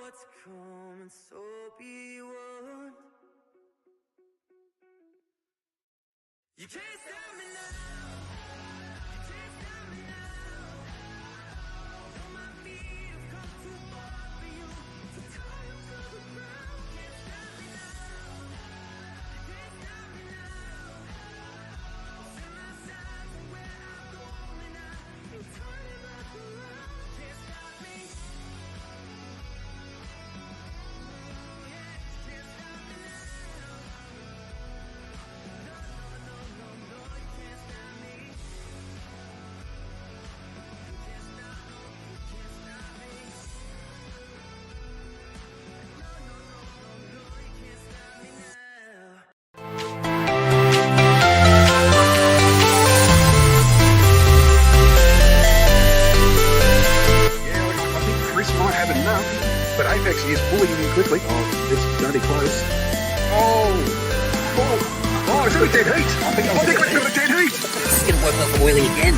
what's coming, so be warned. You can't stop me now. You can't stop me now. All my feet have come too far for you to tie up to the ground. Can't stop me now. You can't stop me now. Set my sights on where I'm going now. And turn it back around. Can't stop me. But Apex is pulling him in quickly. Oh, it's bloody close. Oh, it's got a dead heat. I think we've got a dead heat. This is going to work off Oily again.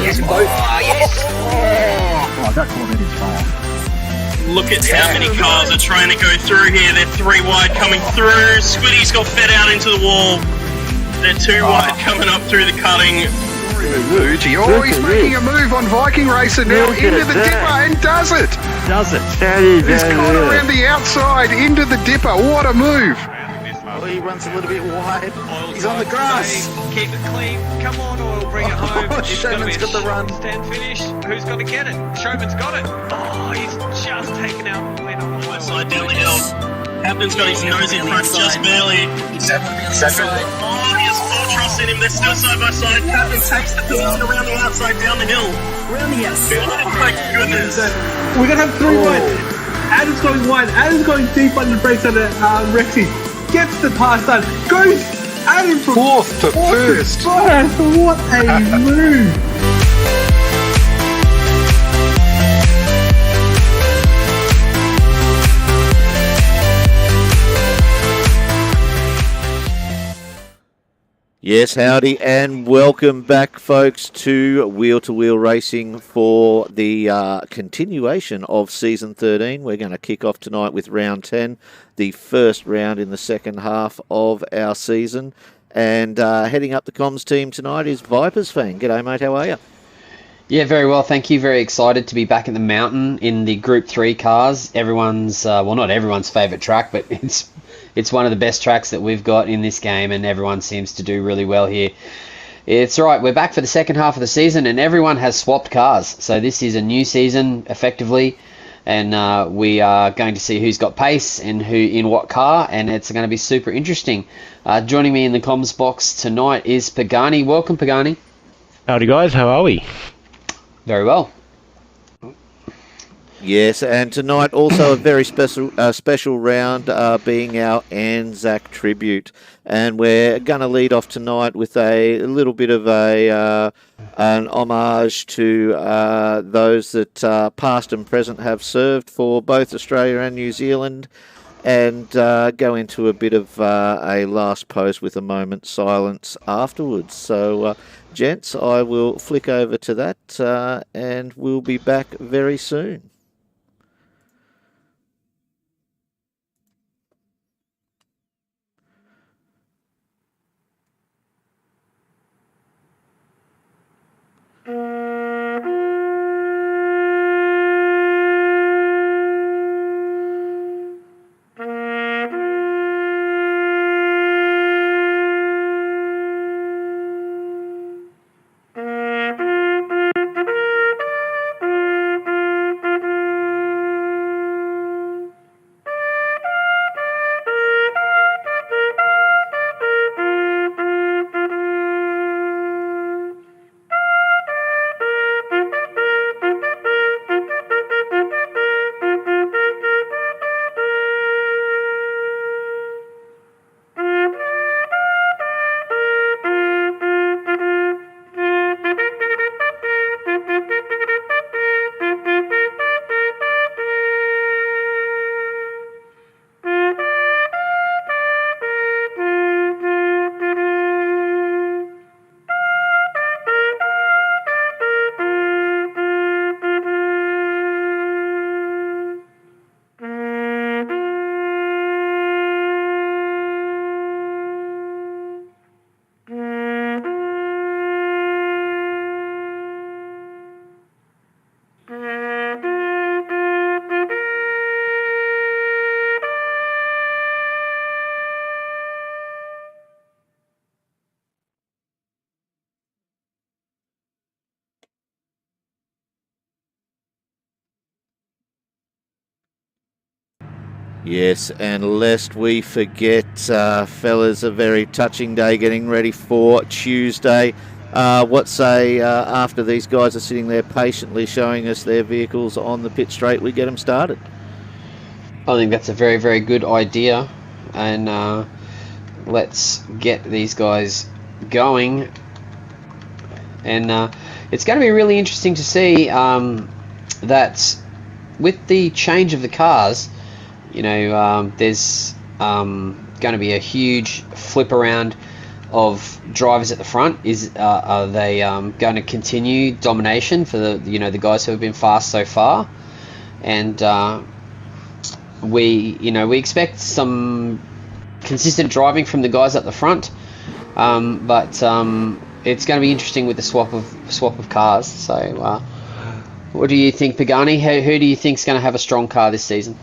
Yes, both. Oh, yes. Oh, that corner is fine. Look at how many cars are trying to go through here. They're 3 wide coming through. Squiddy's got fed out into the wall. They're 2 wide coming up through the cutting. Oh, he's making a move on Viking Racer now into the dipper and does it. He's caught around the outside into the dipper. What a move. Oh, he runs a little bit wide. He's on the grass. Keep it clean. Come on, Oil, bring it home. Showman's got the run. Stand finish. Who's going to get it? Showman's got it. Oh, he's just taken out the lead on the Left side down the hill. Captain's got his nose in front just barely. Oh, he has full trust in him. They're still side by side. Captain takes the position around the outside down the hill. Around the outside. Oh my goodness. We're going to have 3 wide. Adam's going wide. Adam's going deep on the brakes under Rexy. Gets the pass done. Goes Adam from Fourth to first. What a move. Yes, howdy, and welcome back, folks, to Wheel to Wheel Racing for the continuation of Season 13. We're going to kick off tonight with Round 10, the first round in the second half of our season. And heading up the comms team tonight is Vipers fan. G'day, mate, how are you? Yeah, very well, thank you. Very excited to be back at the mountain in the Group 3 cars. Everyone's, well, not everyone's favourite track, but it's one of the best tracks that we've got in this game, and everyone seems to do really well here. It's right, we're back for the second half of the season, and everyone has swapped cars. So this is a new season, effectively, and we are going to see who's got pace and who in what car, and it's going to be super interesting. Joining me in the comms box tonight is Pagani. Welcome, Pagani. Howdy, guys. How are we? Very well. Yes, and tonight also a very special round being our Anzac tribute. And we're going to lead off tonight with a little bit of an homage to those that past and present have served for both Australia and New Zealand, and go into a bit of a last post with a moment's silence afterwards. So, gents, I will flick over to that and we'll be back very soon. Yes, and lest we forget, fellas, a very touching day getting ready for Tuesday. What say after these guys are sitting there patiently showing us their vehicles on the pit straight, we get them started? I think that's a very, very good idea, and let's get these guys going. And it's going to be really interesting to see that with the change of the cars, you know, there's going to be a huge flip around of drivers at the front. Are they going to continue domination for the guys who have been fast so far? And we expect some consistent driving from the guys at the front, but it's going to be interesting with the swap of cars. So what do you think, Pagani? Who do you think is going to have a strong car this season?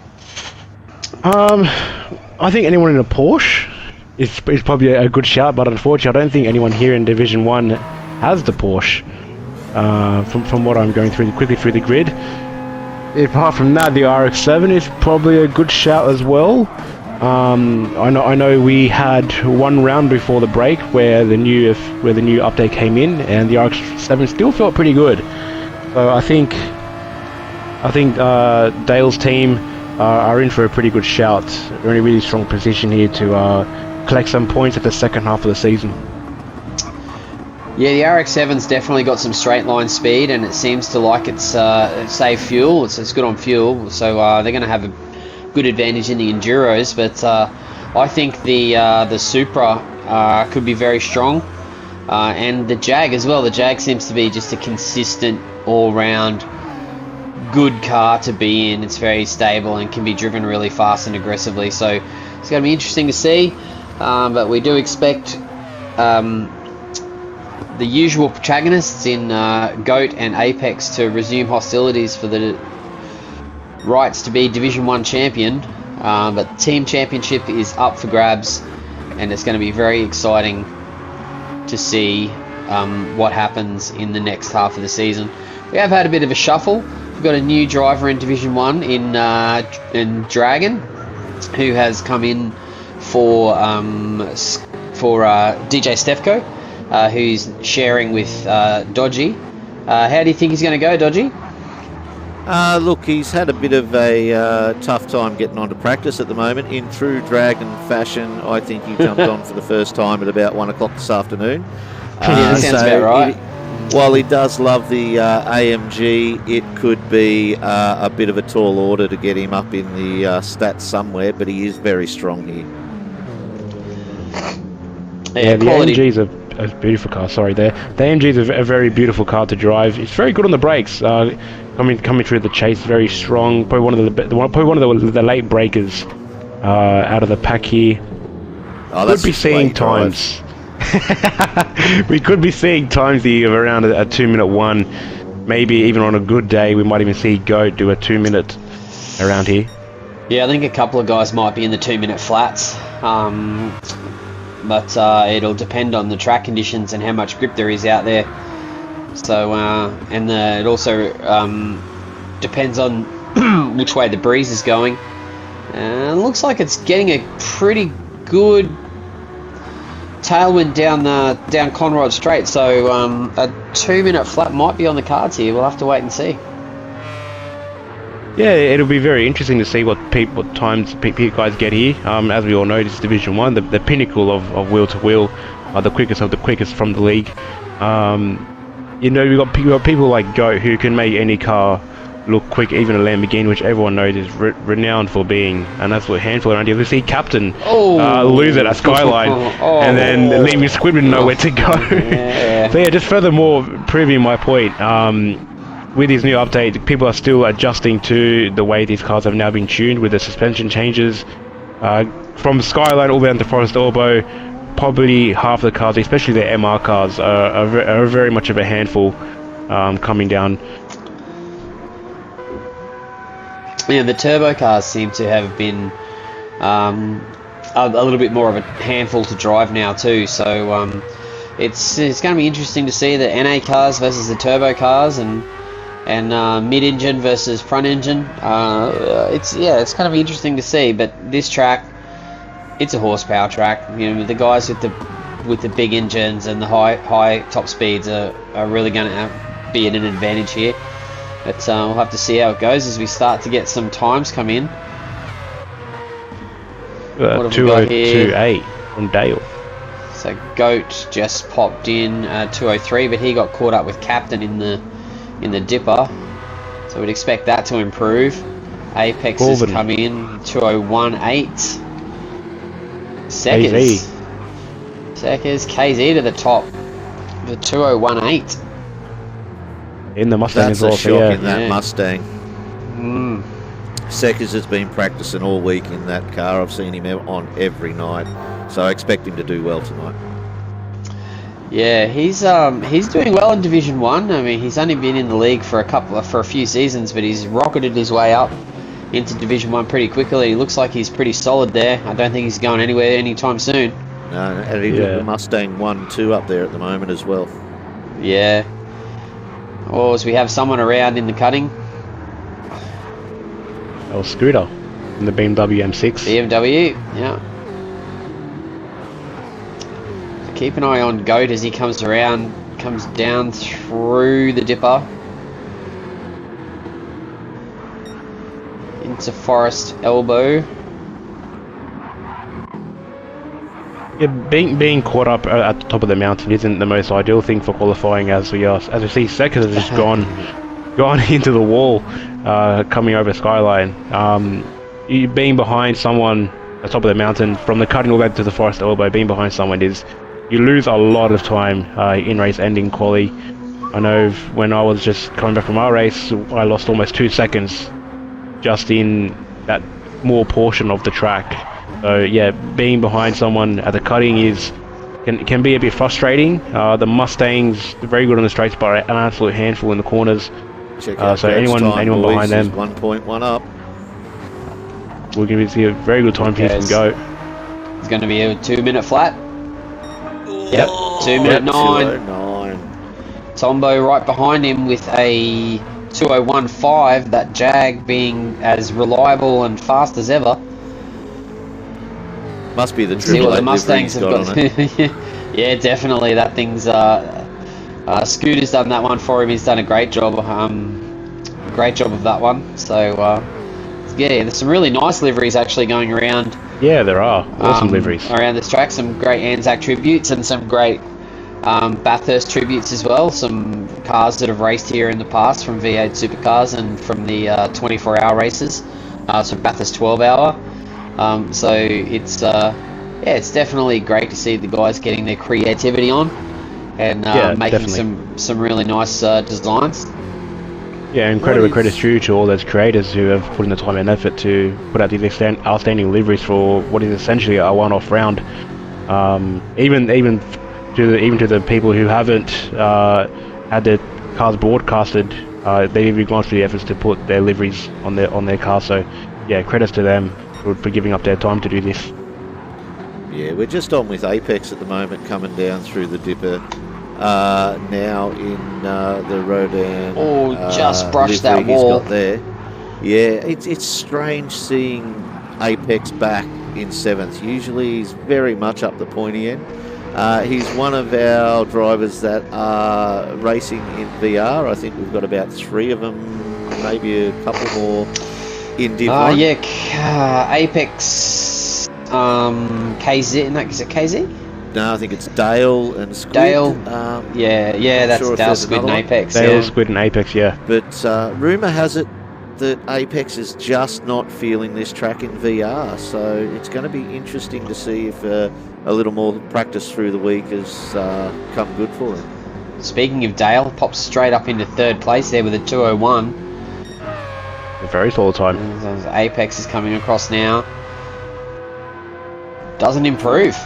I think anyone in a Porsche is probably a good shout, but unfortunately I don't think anyone here in Division 1 has the Porsche, from what I'm going quickly through the grid. Apart from that, the RX-7 is probably a good shout as well. I know we had one round before the break where the new update came in, and the RX-7 still felt pretty good. So I think Dale's team are in for a pretty good shout. They're in a really strong position here to collect some points at the second half of the season. Yeah, the RX-7's definitely got some straight line speed, and it seems to like it's save fuel. It's good on fuel, so they're going to have a good advantage in the enduros. But I think the Supra could be very strong, and the Jag as well. The Jag seems to be just a consistent all-round good car to be in. It's very stable and can be driven really fast and aggressively. So it's going to be interesting to see. But we do expect the usual protagonists in GOAT and Apex to resume hostilities for the rights to be Division 1 champion, but the team championship is up for grabs, and it's going to be very exciting to see what happens in the next half of the season. We have had a bit of a shuffle. We've got a new driver in Division 1 in Dragon, who has come in for DJ Stefko, who's sharing with Dodgy. How do you think he's going to go, Dodgy? Look, he's had a bit of a tough time getting onto practice at the moment. In true Dragon fashion, I think he jumped on for the first time at about 1 o'clock this afternoon. Yeah, that sounds about right. While he does love the AMG, it could be a bit of a tall order to get him up in the stats somewhere, but he is very strong here. Yeah, the AMG is a beautiful car. Sorry, the AMG is a very beautiful car to drive. It's very good on the brakes. Coming through the chase, very strong. Probably one of the late breakers out of the pack here. Oh, that's could be seeing times. We could be seeing times of around a 2-minute one. Maybe even on a good day, we might even see GOAT do a 2-minute around here. Yeah, I think a couple of guys might be in the 2-minute flats. But it'll depend on the track conditions and how much grip there is out there. So, it also depends on which way the breeze is going. It looks like it's getting a pretty good tailwind down Conrod Straight. So a 2-minute flat might be on the cards here. We'll have to wait and see. Yeah, it'll be very interesting to see what times guys get here. As we all know, this is Division 1, the pinnacle of wheel to wheel, the quickest of the quickest from the league. We've got people like GOAT who can make any car look quick, even a Lamborghini, which everyone knows is renowned for being an absolute handful around here. We see Captain lose it at Skyline and then leave his squid with nowhere to go. Yeah. So yeah, just furthermore proving my point. With these new updates, people are still adjusting to the way these cars have now been tuned with the suspension changes. From Skyline all the way down to Forest Orbo, probably half the cars, especially the MR cars, are very much of a handful coming down. Yeah, the turbo cars seem to have been a little bit more of a handful to drive now too. So it's going to be interesting to see the NA cars versus the turbo cars, and and mid-engine versus front engine. It's kind of interesting to see. But this track, it's a horsepower track. You know, the guys with the big engines and the high top speeds are really going to be at an advantage here. But we'll have to see how it goes as we start to get some times come in. 2028 from Dale. So Goat just popped in 203, but he got caught up with Captain in the dipper. So we'd expect that to improve. Apex has come in 2018. Seckers KZ to the top. The 2018. In the Mustang That's as well. a shock in that Mustang. Seckers has been practicing all week in that car. I've seen him on every night, so I expect him to do well tonight. Yeah, he's doing well in Division 1. I mean, he's only been in the league for a few seasons, but he's rocketed his way up into Division 1 pretty quickly. He looks like he's pretty solid there. I don't think he's going anywhere anytime soon. No, and he's the Mustang 1-2 up there at the moment as well. Yeah. Or as we have someone around in the cutting. Scooter in the BMW M6. BMW, yeah. Keep an eye on Goat as he comes down through the dipper into Forest Elbow. Yeah, being caught up at the top of the mountain isn't the most ideal thing for qualifying, as we see Seckers has just gone into the wall, coming over Skyline. Being behind someone at the top of the mountain, from the cutting all the way to the Forest Elbow, being behind someone you lose a lot of time in race ending quali. I know when I was just coming back from our race, I lost almost 2 seconds just in that small portion of the track. So yeah, being behind someone at the cutting can be a bit frustrating. The Mustang's very good on the straights, but an absolute handful in the corners. So anyone behind them, 1.1 up. We're going to see a very good time here from Goat. It's going to be a 2-minute flat. Yep, 2-minute 9. Tombo right behind him with a 2015. That Jag being as reliable and fast as ever. Must be the See what the triple Mustangs have got. Yeah, definitely. That thing's Scooter's done that one for him. He's done a great job. Great job of that one. So yeah, there's some really nice liveries actually going around. Yeah, there are awesome liveries around this track. Some great Anzac tributes and some great Bathurst tributes as well. Some cars that have raced here in the past from V8 supercars and from the 24-hour races. So Bathurst 12-hour. So it's definitely great to see the guys getting their creativity on and making some really nice designs. Yeah, and credit's due to all those creators who have put in the time and effort to put out these outstanding liveries for what is essentially a one-off round. Even to the people who haven't had their cars broadcasted, they've even gone through the efforts to put their liveries on their cars. So yeah, credits to them for giving up their time to do this. Yeah, we're just on with Apex at the moment, coming down through the dipper. Now in the Rodan. Just brushed that wall. He's got there. Yeah, it's strange seeing Apex back in 7th. Usually he's very much up the pointy end. He's one of our drivers that are racing in VR. I think we've got about 3 of them, maybe a couple more in Div 1. Apex KZ, is it KZ? No, I think it's Dale and Squid. Dale, that's sure Dale, Squid and Apex. Dale, Squid and Apex, yeah. But rumour has it that Apex is just not feeling this track in VR, so it's going to be interesting to see if a little more practice through the week has come good for him. Speaking of Dale, pops straight up into 3rd place there with a 201. A very solid time. Apex is coming across now. Doesn't improve.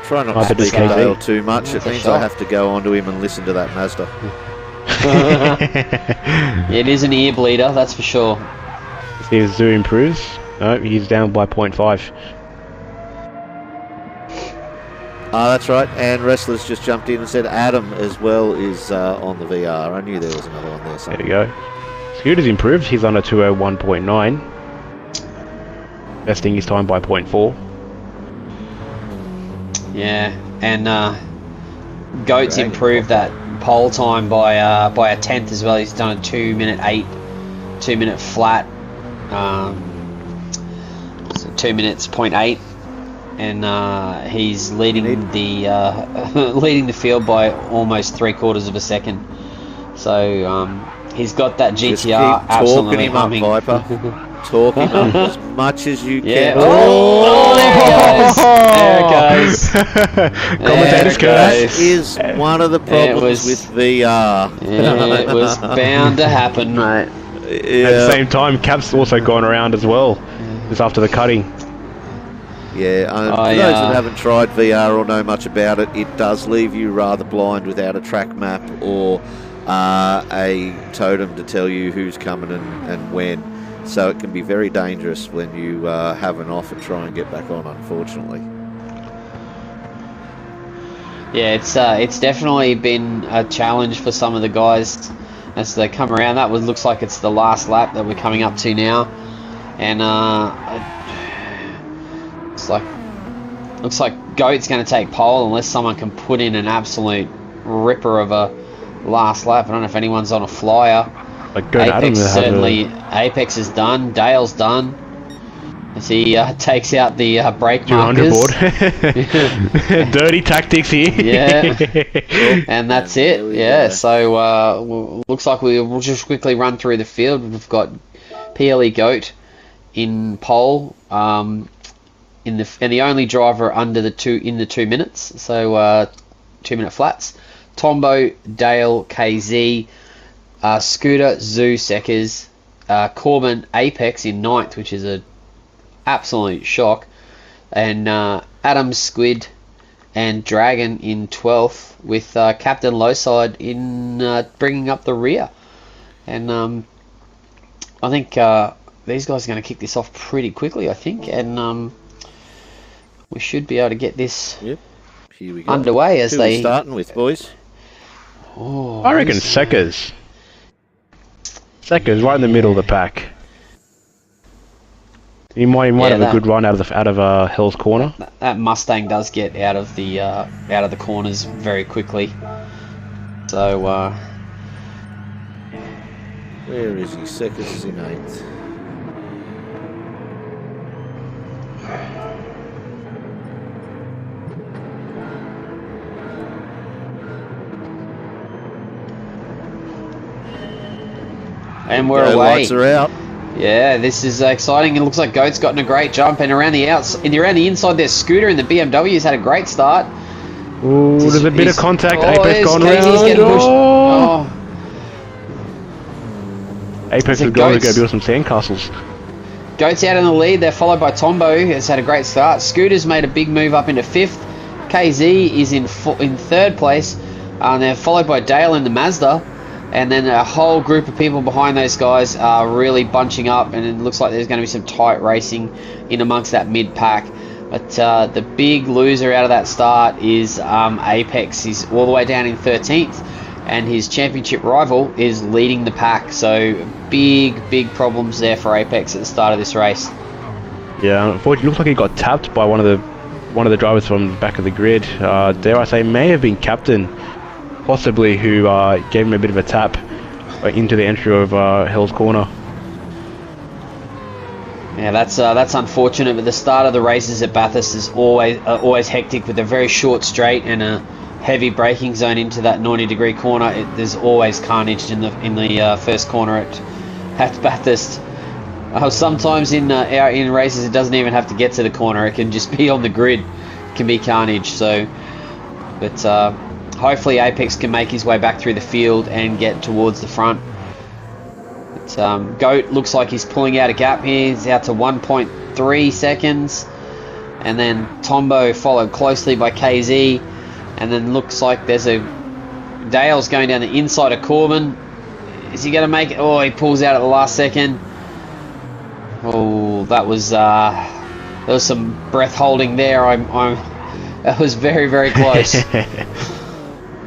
Try not to speak of Dale too much. It means I have to go onto him and listen to that Mazda. It is an ear bleeder, that's for sure. See if Zoo improves. No, he's down by 0.5. That's right. And Wrestlers just jumped in and said Adam as well is on the VR. I knew there was another one there somewhere. There you go. Scooter's improved. He's on a 201.9. Besting his time by 0.4. Yeah, and Goat's improved that pole time by a tenth as well. He's done a 2:08, 2 minute flat, so 2 minutes 0.8, and he's leading the leading the field by almost 3/4 of a second. So he's got that GTR absolutely humming. Viper. Talk him up as much as you can. Oh, there it goes. Commentators that is one of the problems with VR. Yeah, it was bound to happen, mate. Yeah. At the same time, Cap's also gone around as well, just after the cutting. Yeah, for those that haven't tried VR or know much about it, it does leave you rather blind without a track map or a totem to tell you who's coming and when. So it can be very dangerous when you have an off and try and get back on, unfortunately. Yeah, it's definitely been a challenge for some of the guys as they come around. That looks like it's the last lap that we're coming up to now, and looks like Goat's going to take pole unless someone can put in an absolute ripper of a last lap. I don't know if anyone's on a flyer. Apex certainly. Apex is done. Dale's done. As he takes out the brake markers. Board. Dirty tactics here. Yeah. And that's it. Yeah. So looks like we'll just quickly run through the field. We've got PLE Goat in pole. And the only driver under the 2 minutes. So 2 minute flats. Tombo, Dale, KZ. Scooter, Zoo, Seckers, Corbin, Apex in 9th, which is an absolute shock, and Adam, Squid, and Dragon in 12th, with Captain Lowside in bringing up the rear. And I think these guys are going to kick this off pretty quickly, I think, and we should be able to get this Here we go. underway as Who they... are we starting with, boys? Oh, I reckon Seckers. Seckers right in the middle of the pack. He might have a good run out of Hell's Corner. That Mustang does get out of the corners very quickly. So where is he? Seckers is in 8th. and we're away. Lights are out. Yeah, this is exciting. It looks like Goat's gotten a great jump, and around the inside, there's Scooter and the BMW's had a great start. Ooh, there's a bit of contact. Apex gone around. He's getting pushed. Oh. Apex is going to go build some sandcastles. Goat's out in the lead. They're followed by Tombo, who has had a great start. Scooter's made a big move up into 5th. KZ is in 3rd place, and they're followed by Dale in the Mazda. And then a whole group of people behind those guys are really bunching up, and it looks like there's going to be some tight racing in amongst that mid-pack. But the big loser out of that start is Apex. He's all the way down in 13th, and his championship rival is leading the pack. So big problems there for Apex at the start of this race. Yeah, unfortunately, it looks like he got tapped by one of the drivers from the back of the grid. Dare I say, may have been Captain, possibly, who gave him a bit of a tap into the entry of Hell's Corner. Yeah, that's unfortunate. But the start of the races at Bathurst is always hectic, with a very short straight and a heavy braking zone into that 90-degree corner. There's always carnage in the first corner at Bathurst. Sometimes in races it doesn't even have to get to the corner; it can just be on the grid. It can be carnage. So, but hopefully Apex can make his way back through the field and get towards the front. But, Goat looks like he's pulling out a gap here. He's out to 1.3 seconds. And then Tombo followed closely by KZ. And then looks like there's Dale's going down the inside of Corbin. Is he going to make it? Oh, he pulls out at the last second. Oh, there was some breath holding there. That was very, very close.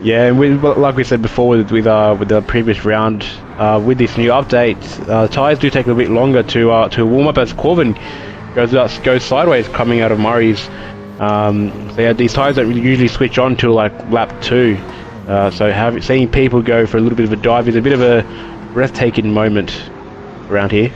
Yeah, and like we said before with the previous round, with this new update, tyres do take a bit longer to warm up as Corbin goes sideways coming out of Murray's. So yeah, these tyres don't really usually switch on till like lap 2. So seeing people go for a little bit of a dive is a bit of a breathtaking moment around here.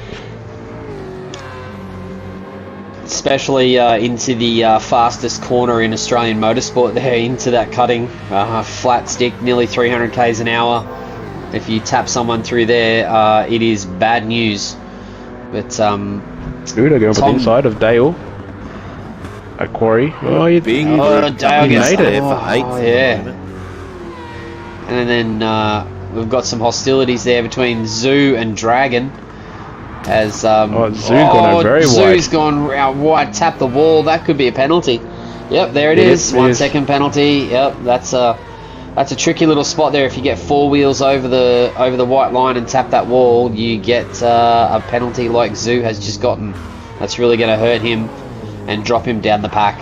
Especially into the fastest corner in Australian motorsport there, into that cutting. Flat stick, nearly 300 k's an hour. If you tap someone through there, it is bad news. But Udo going for the inside of Dale. At Quarry. Oh, Big Dale gets made it for 8th. yeah. And then we've got some hostilities there between Zoo and Dragon. As Zoo's gone out very wide. Zoo's gone out wide, tapped the wall. That could be a penalty. Yep, there it is. 1 second penalty. Yep, that's a tricky little spot there. If you get 4 wheels over the white line and tap that wall, you get a penalty like Zoo has just gotten. That's really going to hurt him and drop him down the pack.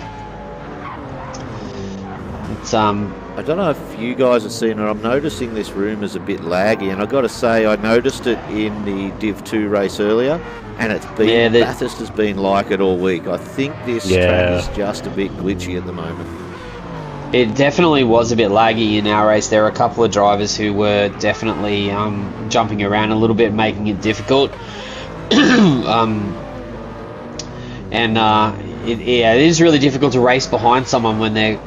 It's I don't know if you guys have seen it. I'm noticing this room is a bit laggy, and I've got to say I noticed it in the Div 2 race earlier, and it's been Bathurst has been like it all week. I think this track is just a bit glitchy at the moment. It definitely was a bit laggy in our race. There were a couple of drivers who were definitely jumping around a little bit, making it difficult. It is really difficult to race behind someone when they're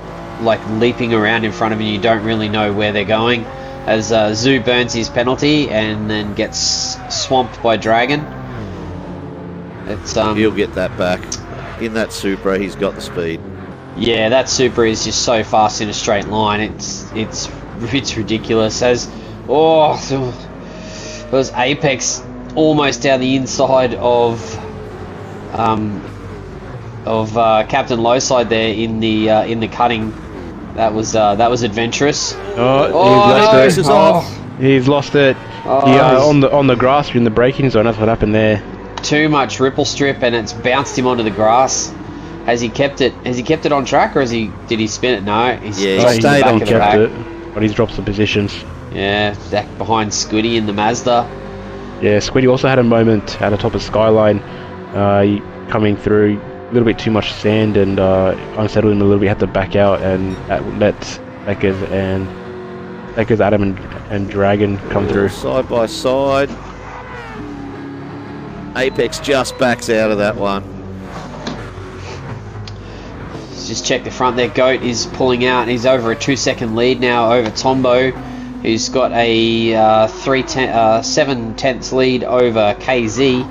like leaping around in front of you. You don't really know where they're going. As Zoo burns his penalty and then gets swamped by Dragon. He'll get that back. In that Supra, he's got the speed. Yeah, that Supra is just so fast in a straight line. It's ridiculous. As it was Apex almost down the inside of Captain Lowside there in the cutting. That was adventurous. He's lost it. On the grass in the braking zone. That's what happened there. Too much ripple strip, and it's bounced him onto the grass. Has he kept it? Has he kept it on track, or did he spin it? No, he stayed on kept it, but he's dropped some positions. Yeah, back behind Squiddy in the Mazda. Yeah, Squiddy also had a moment at the top of Skyline, coming through. A little bit too much sand and unsettled him a little bit. Had to back out and let Beckers, Adam and Dragon come through. Side by side. Apex just backs out of that one. Let's just check the front there. Goat is pulling out. He's over a 2-second lead now over Tombo, who's got a 7/10 lead over KZ.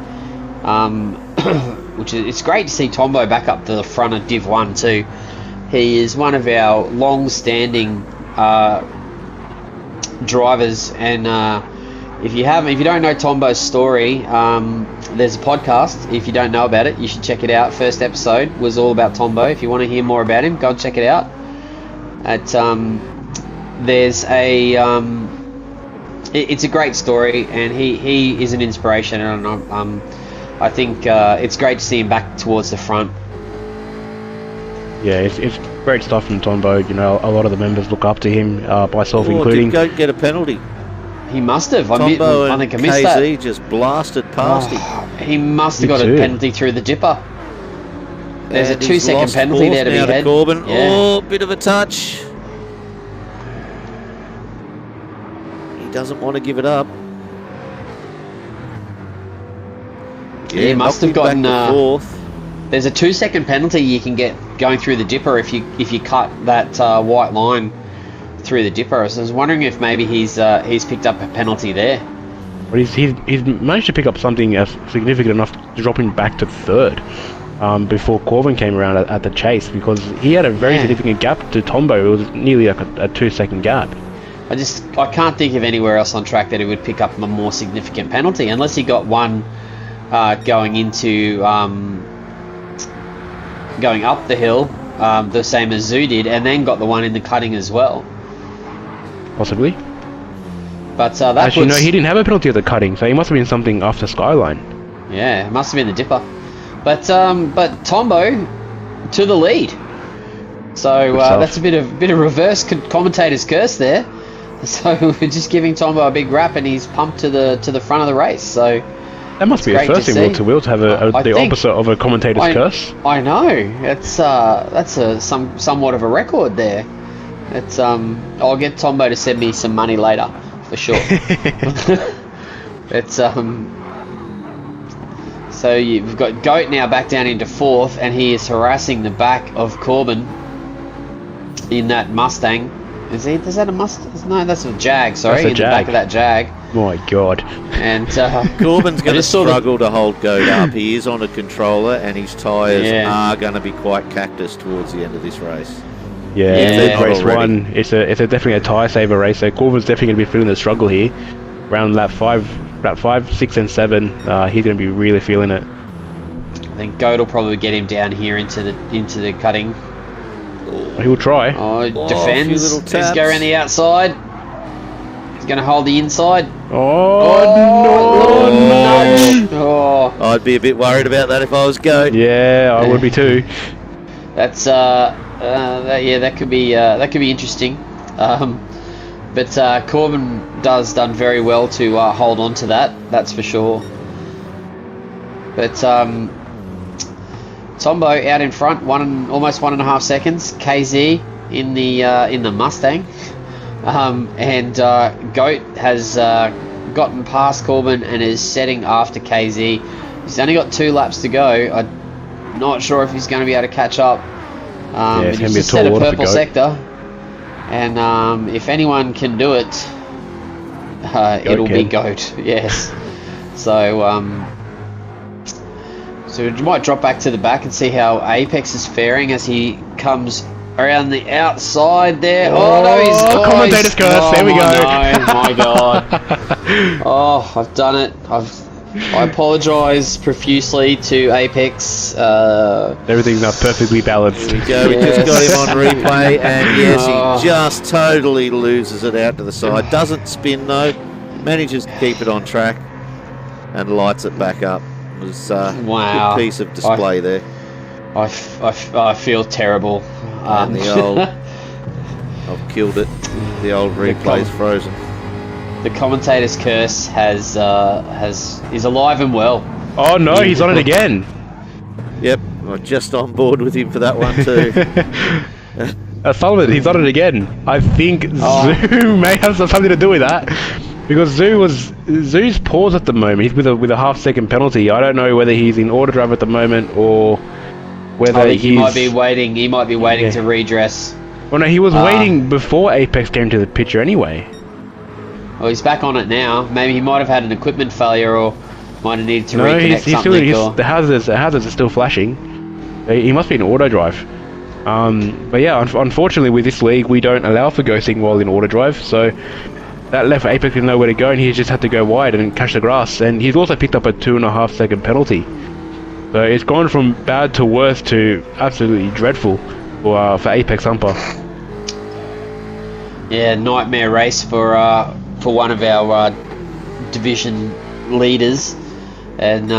Which is, it's great to see Tombo back up to the front of Div 1 too. He is one of our long-standing drivers, and if you don't know Tombo's story, there's a podcast. If you don't know about it, you should check it out. First episode was all about Tombo. If you want to hear more about him, go and check it out. There's it's a great story, and he is an inspiration, and I think it's great to see him back towards the front. Yeah, it's great stuff from Tombo. You know, a lot of the members look up to him, myself including. Did Goat get a penalty? He must have. Tombo I think I and missed KZ that. just blasted past him. He must have got a penalty through the dipper. There's a 2-second penalty there to be had. Corbin. Yeah. Oh, bit of a touch. He doesn't want to give it up. Yeah, he must have gotten fourth. There's a 2-second penalty you can get going through the dipper if you cut that white line through the dipper. So I was wondering if maybe he's picked up a penalty there. But he's managed to pick up something significant enough to drop him back to third before Corbin came around at the chase, because he had a very significant gap to Tombo. It was nearly like a 2-second gap. I can't think of anywhere else on track that he would pick up a more significant penalty, unless he got one going into going up the hill, the same as Zoo did, and then got the one in the cutting as well. Possibly. But actually, no, he didn't have a penalty at the cutting, so he must have been something after Skyline. Yeah, it must have been the dipper. But Tombo to the lead. So stuff. that's a bit of reverse commentator's curse there. So we're just giving Tombo a big rap, and he's pumped to the front of the race. So that must be a first in wheel to wheel to have the opposite of a commentator's curse. I know. That's somewhat of a record there. It's I'll get Tombo to send me some money later for sure. It's so you've got Goat now back down into 4th, and he is harassing the back of Corbin in that Mustang. Is that a Mustang? No, that's a Jag. Sorry, that's a Jag. The back of that Jag. My God. And Corbin's going to struggle to hold Goat up. He is on a controller, and his tyres are going to be quite cactus towards the end of this race. Yeah, race 1. It's definitely a tyre saver race. So Corbin's definitely going to be feeling the struggle here. Around lap 5, 6, and 7, he's going to be really feeling it. I think Goat will probably get him down here into the cutting. He'll try. Defends. He's going around the outside. He's going to hold the inside. No. I'd be a bit worried about that if I was Goat. Yeah, I would be too. That's that could be interesting. But Corbin done very well to hold on to that. That's for sure. But Tombo out in front, almost 1.5 seconds. KZ in the Mustang, and Goat has gotten past Corbin and is setting after KZ. He's only got 2 laps to go. I'm not sure if he's going to be able to catch up. It's going to be a set tall a order purple for Goat. sector, and if anyone can do it, it'll be Goat. Yes. So you might drop back to the back and see how Apex is faring as he comes around the outside there. Commentator's curse. There we go. No, my God. I've done it. I apologise profusely to Apex. Everything's now perfectly balanced. There we go. We just got him on replay, and yes, he just totally loses it out to the side. Doesn't spin though. Manages to keep it on track and lights it back up. It was a good piece of display there. I feel terrible. And the old, I've killed it. The old replay's frozen. The commentator's curse is alive and well. Oh no, he's on it again. Yep, I'm just on board with him for that one too. Sullivan, he's on it again. I think Zoo may have something to do with that. Because Zoo's paused at the moment. He's with a half-second penalty. I don't know whether he's in auto drive at the moment or whether he might be waiting. He might be waiting to redress. Well, no, he was waiting before Apex came to the picture anyway. Well, he's back on it now. Maybe he might have had an equipment failure or might have needed to reconnect something. The hazards are still flashing. He must be in auto drive. But yeah, unfortunately with this league we don't allow for ghosting while in auto drive, so that left Apex with nowhere to go, and he just had to go wide and catch the grass. And he's also picked up a 2.5 second penalty. So it's gone from bad to worse to absolutely dreadful for Apex Umper. Yeah, nightmare race for one of our division leaders, and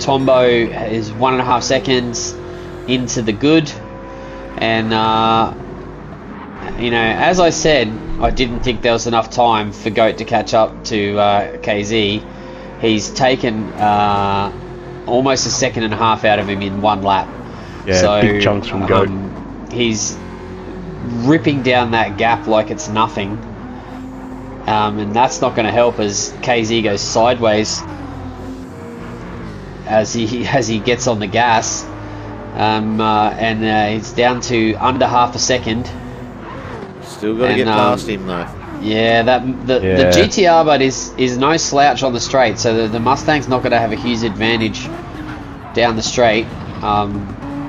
Tombo is 1.5 seconds into the good, and as I said, I didn't think there was enough time for Goat to catch up to KZ. He's taken almost 1.5 seconds out of him in 1 lap. Yeah, so, big chunks from Goat. He's ripping down that gap like it's nothing, and that's not going to help as KZ goes sideways as he gets on the gas, and it's down to under 0.5 second. Still got to get past him though. Yeah, the GTR but is no slouch on the straight, so the Mustang's not going to have a huge advantage down the straight.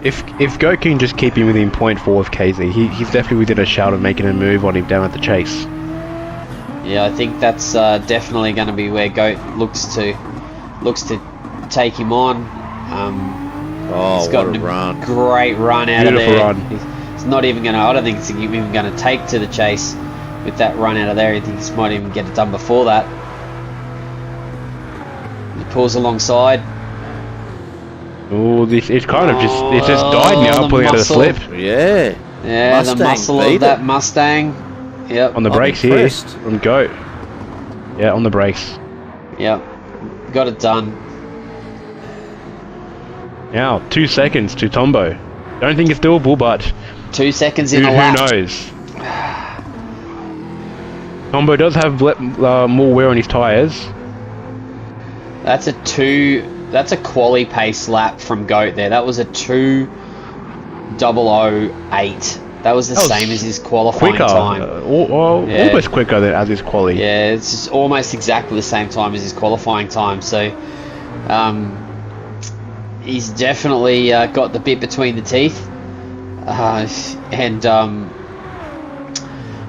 If Goat can just keep him within 0.4 of KZ, he's definitely within a shout of making a move on him down at the chase. Yeah, I think that's definitely going to be where Goat looks to take him on. He's got a run! Great run out of there. Beautiful run. It's not even going to. I don't think it's even going to take to the chase with that run out of there. I think he might even get it done before that. He pulls alongside. Oh, it's kind of just died now, the pulling out of the muscle. slip. Yeah. Yeah, Mustang the muscle beat of that it. Mustang. Yep. On the I'm brakes impressed. here. On Goat. Yeah, on the brakes. Yep. Got it done. Now, 2 seconds to Tombo. Don't think it's doable, but 2 seconds who in a lap. knows? Tombo does have more wear on his tyres. That's a quali pace lap from Goat there. That was a 2:00.08. That was the same as his qualifying Quicker. time. Yeah. Almost quicker than as his quali. Yeah, it's just almost exactly the same time as his qualifying time. So, he's definitely got the bit between the teeth, and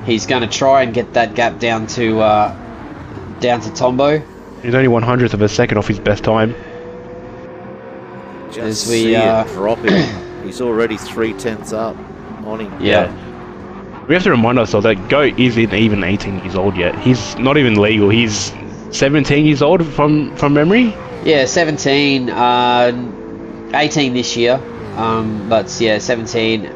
he's going to try and get that gap down to Tombo. He's only 1/100th of a second off his best time. Just As we, see it dropping. He's already 3/10 up on him. Yeah. We have to remind ourselves that Goat isn't even 18 years old yet. He's not even legal. He's 17 years old from memory. Yeah, 17, 18 this year, but yeah, 17.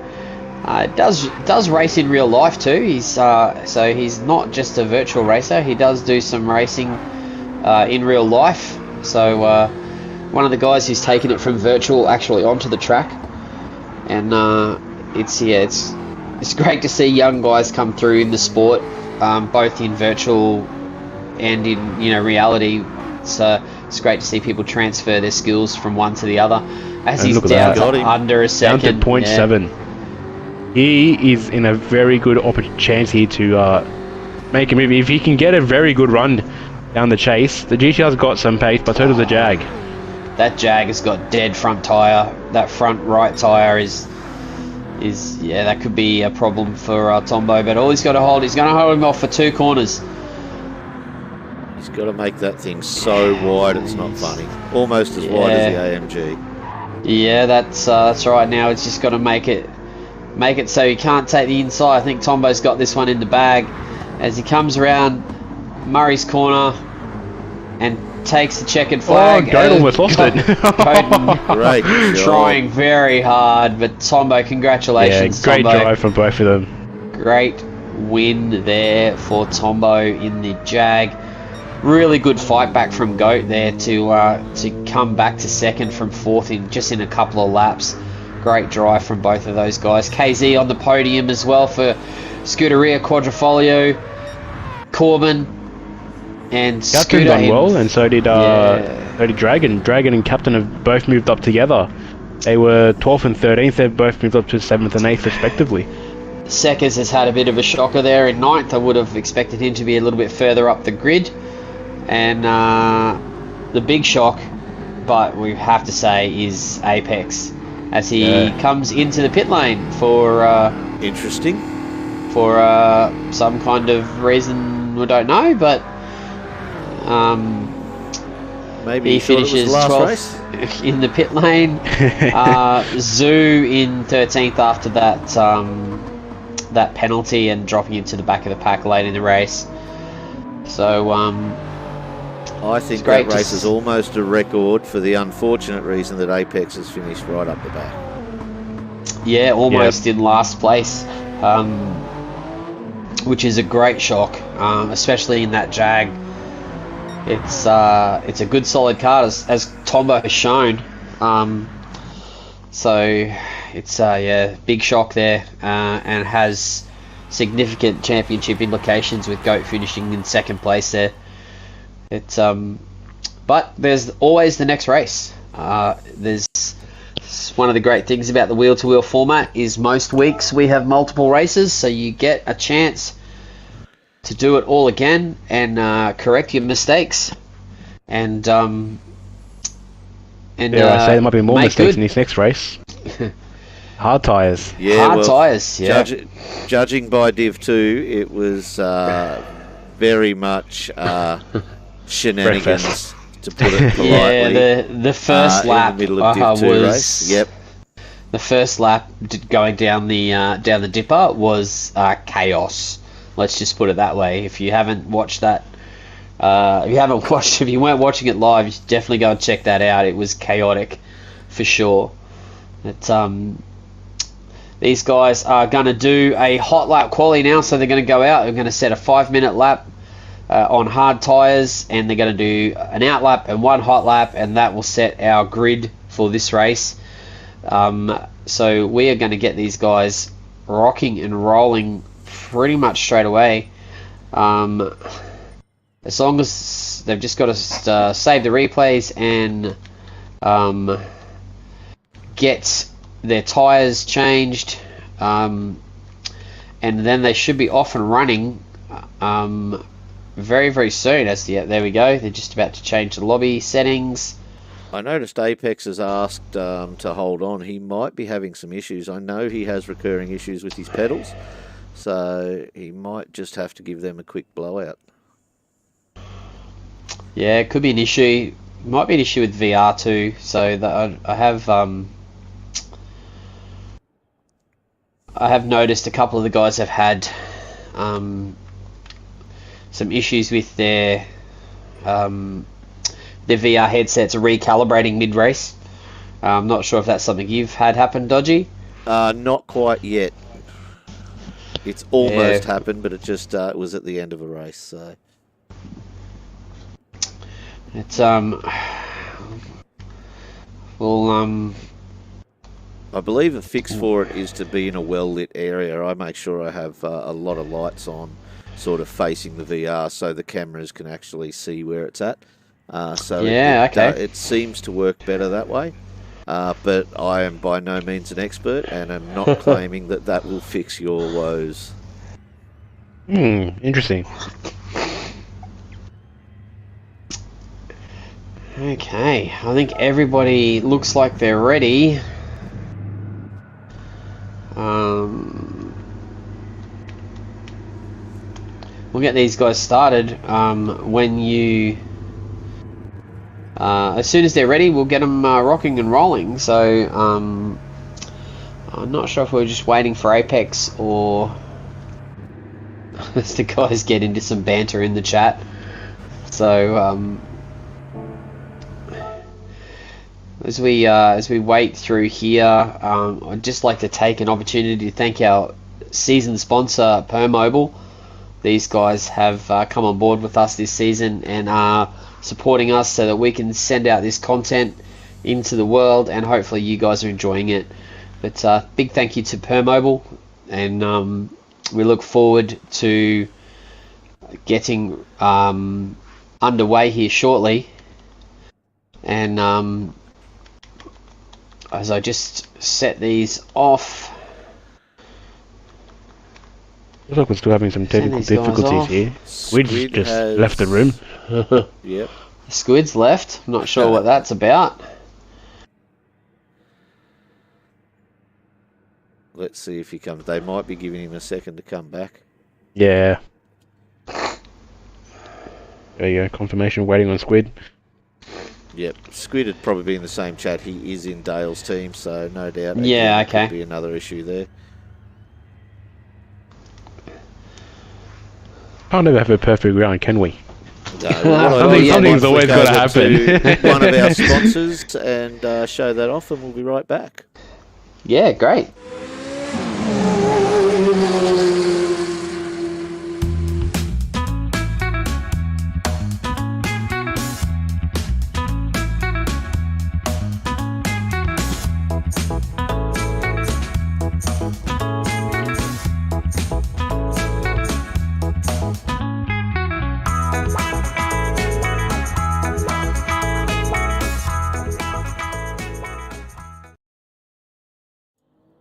Does race in real life too. He's so he's not just a virtual racer. He does do some racing in real life. So one of the guys who's taken it from virtual actually onto the track, and it's great to see young guys come through in the sport, both in virtual and in reality. It's great to see people transfer their skills from one to the other. As he's down to under a second. Down to 0.7. He is in a very good chance here to make a move. If he can get a very good run down the chase, the GTR's got some pace, but so does the Jag. That Jag has got dead front tyre. That front right tyre is that could be a problem for Tombo. But all he's got to hold, he's going to hold him off for 2 corners. He's got to make that thing so wide it's not funny. Almost as wide as the AMG. Yeah, that's right. Now it's just got to make it so he can't take the inside. I think Tombo's got this one in the bag as he comes around Murray's corner and takes the checkered flag. Oh, Goat almost lost it. Great trying very hard, but Tombo, congratulations. Yeah, great Tombo. drive from both of them. Great win there for Tombo in the Jag. Really good fight back from Goat there to come back to second from fourth in a couple of laps. Great drive from both of those guys. KZ on the podium as well for Scuderia Quadrifoglio, Corbin, and Captain Scooter done well, and so did Dragon. Dragon and Captain have both moved up together. They were 12th and 13th. They've both moved up to 7th and 8th respectively. Seckers has had a bit of a shocker there in 9th. I would have expected him to be a little bit further up the grid. And the big shock, but we have to say, is Apex as he comes into the pit lane for interesting, for some kind of reason we don't know, but maybe he finishes 12th in the pit lane. Zoo in 13th after that penalty and dropping into the back of the pack late in the race. So I think that race is almost a record for the unfortunate reason that Apex has finished right up the back. Yeah, almost in last place, which is a great shock, especially in that Jag. It's a good solid car as Tombo has shown. So it's big shock there, and has significant championship implications with Goat finishing in second place there. It's but there's always the next race. There's one of the great things about the wheel-to-wheel format is most weeks we have multiple races, so you get a chance to do it all again and correct your mistakes. And I say there might be more mistakes in this next race. Hard tyres. Yeah, hard tyres. Yeah. Judging by Div 2, it was very much shenanigans, to put it politely. Yeah, the first lap in the middle of Div 2 race. Yep. The first lap going down the dipper was chaos. Let's just put it that way. If you haven't watched that, if you weren't watching it live, you should definitely go and check that out. It was chaotic for sure. These guys are going to do a hot lap quali now, so they're going to go out. They're going to set a 5-minute lap on hard tyres, and they're going to do an out lap and 1 hot lap, and that will set our grid for this race. So we are going to get these guys rocking and rolling pretty much straight away. As long as they've just got to save the replays and get their tyres changed, and then they should be off and running very, very soon. There we go. They're just about to change the lobby settings. I noticed Apex has asked to hold on. He might be having some issues. I know he has recurring issues with his pedals, so he might just have to give them a quick blowout. Yeah, it could be an issue. Might be an issue with VR too. So that I have noticed a couple of the guys have had some issues with their VR headsets recalibrating mid-race. I'm not sure if that's something you've had happen, Dodgy. Not quite yet. It's almost happened, but it just was at the end of a race. So it's well I believe a fix for it is to be in a well-lit area. I make sure I have a lot of lights on, sort of facing the VR, so the cameras can actually see where it's at. It seems to work better that way. But I am by no means an expert, and am not claiming that will fix your woes. Interesting. Okay, I think everybody looks like they're ready. We'll get these guys started when you... as soon as they're ready, we'll get them rocking and rolling. So I'm not sure if we're just waiting for Apex or as the guys get into some banter in the chat. So as we wait through here, I'd just like to take an opportunity to thank our season sponsor, Permobile. These guys have come on board with us this season and are supporting us so that we can send out this content into the world, and hopefully you guys are enjoying it. But big thank you to Permobile, and we look forward to getting underway here shortly. And as I just set these off, looks like we're still having some technical difficulties here. Squid just left the room. Yep. Squid's left. I'm not sure what that's about. Let's see if he comes. They might be giving him a second to come back. Yeah. There you go. Confirmation waiting on Squid. Yep. Squid would probably be in the same chat. He is in Dale's team, so no doubt. Yeah, okay. Could be another issue there. Can't never have a perfect round, can we? No, something's always got to happen. One of our sponsors and show that off, and we'll be right back. Yeah, great.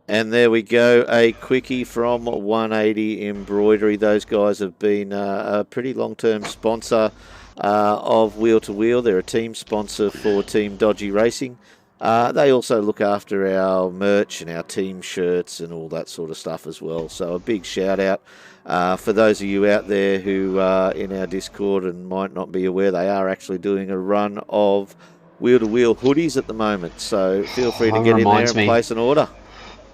And there we go, a quickie from 180 Embroidery. Those guys have been a pretty long-term sponsor of Wheel to Wheel. They're a team sponsor for Team Dodgy Racing. They also look after our merch and our team shirts and all that sort of stuff as well. So a big shout out for those of you out there who are in our Discord and might not be aware, they are actually doing a run of Wheel to Wheel hoodies at the moment. So feel free to get in there and place an order.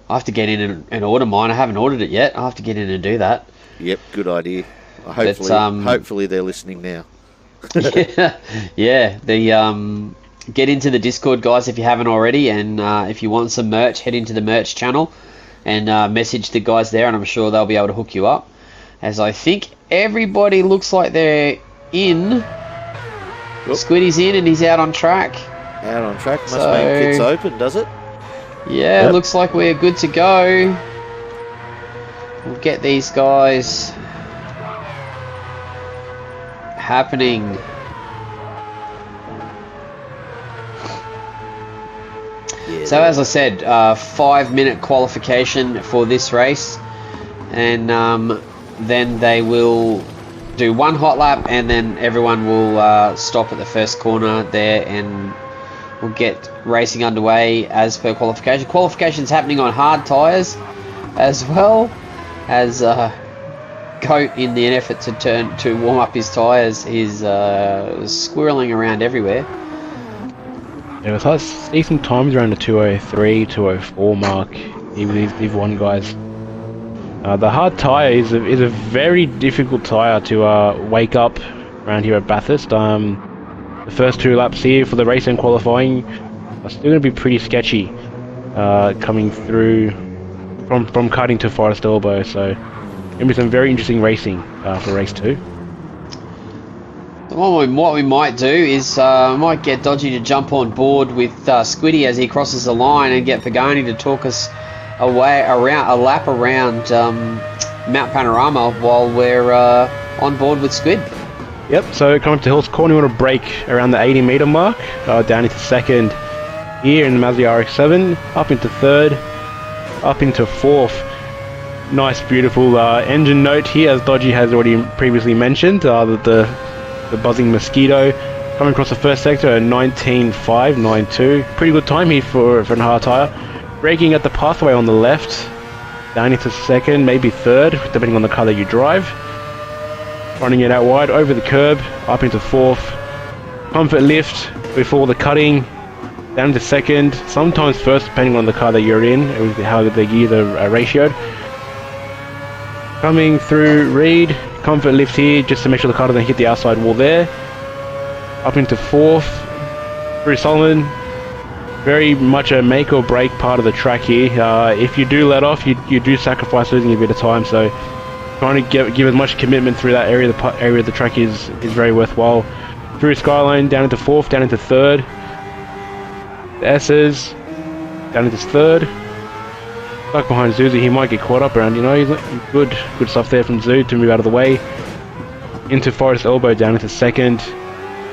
I have to get in and order mine. I haven't ordered it yet. I have to get in and do that. Yep, good idea. Hopefully, hopefully they're listening now. Yeah. The get into the Discord, guys, if you haven't already, and if you want some merch, head into the merch channel and message the guys there, and I'm sure they'll be able to hook you up. As I think everybody looks like they're in. Squiddy's in and he's out on track. Out on track. Must mean pit's open, does it? Yeah, looks like we're good to go. We'll get these guys happening. Yeah. So as I said, 5-minute qualification for this race, and then they will do one hot lap, and then everyone will stop at the first corner there, and we'll get racing underway as per qualification. Qualification's happening on hard tyres as well, as Goat, in the effort to warm up his tyres, is squirreling around everywhere. Yeah, it's see some times around the 203, 204 mark. These one guys. The hard tyre is a very difficult tyre to wake up around here at Bathurst. The first 2 laps here for the race and qualifying are still going to be pretty sketchy, coming through from Cutting to Forest Elbow. So going to be some very interesting racing for race 2. What we might do is might get Dodgy to jump on board with Squiddy as he crosses the line, and get Pagani to talk us a lap around Mount Panorama while we're on board with Squid. Yep, so coming up to Hills Corner, we want to brake around the 80 metre mark, down into second here in the Mazda RX-7, up into third, up into fourth. Nice, beautiful engine note here, as Dodgy has already previously mentioned, the buzzing Mosquito coming across the first sector at 19.592. Pretty good time here for a hard tyre. Braking at the pathway on the left, down into second, maybe third, depending on the car that you drive. Running it out wide, over the curb, up into fourth. Comfort lift before the cutting, down to second, sometimes first, depending on the car that you're in, with how the gears are ratioed. Coming through Reed, comfort lift here, just to make sure the car doesn't hit the outside wall there. Up into fourth, through Solomon. Very much a make or break part of the track here. If you do let off, you do sacrifice losing a bit of time, so trying to give as much commitment through that area of the track is very worthwhile. Through Skyline, down into fourth, down into third. The S's, down into third. Stuck behind Zuzu, he might get caught up around, he's good stuff there from Zoo to move out of the way. Into Forest Elbow, down into second.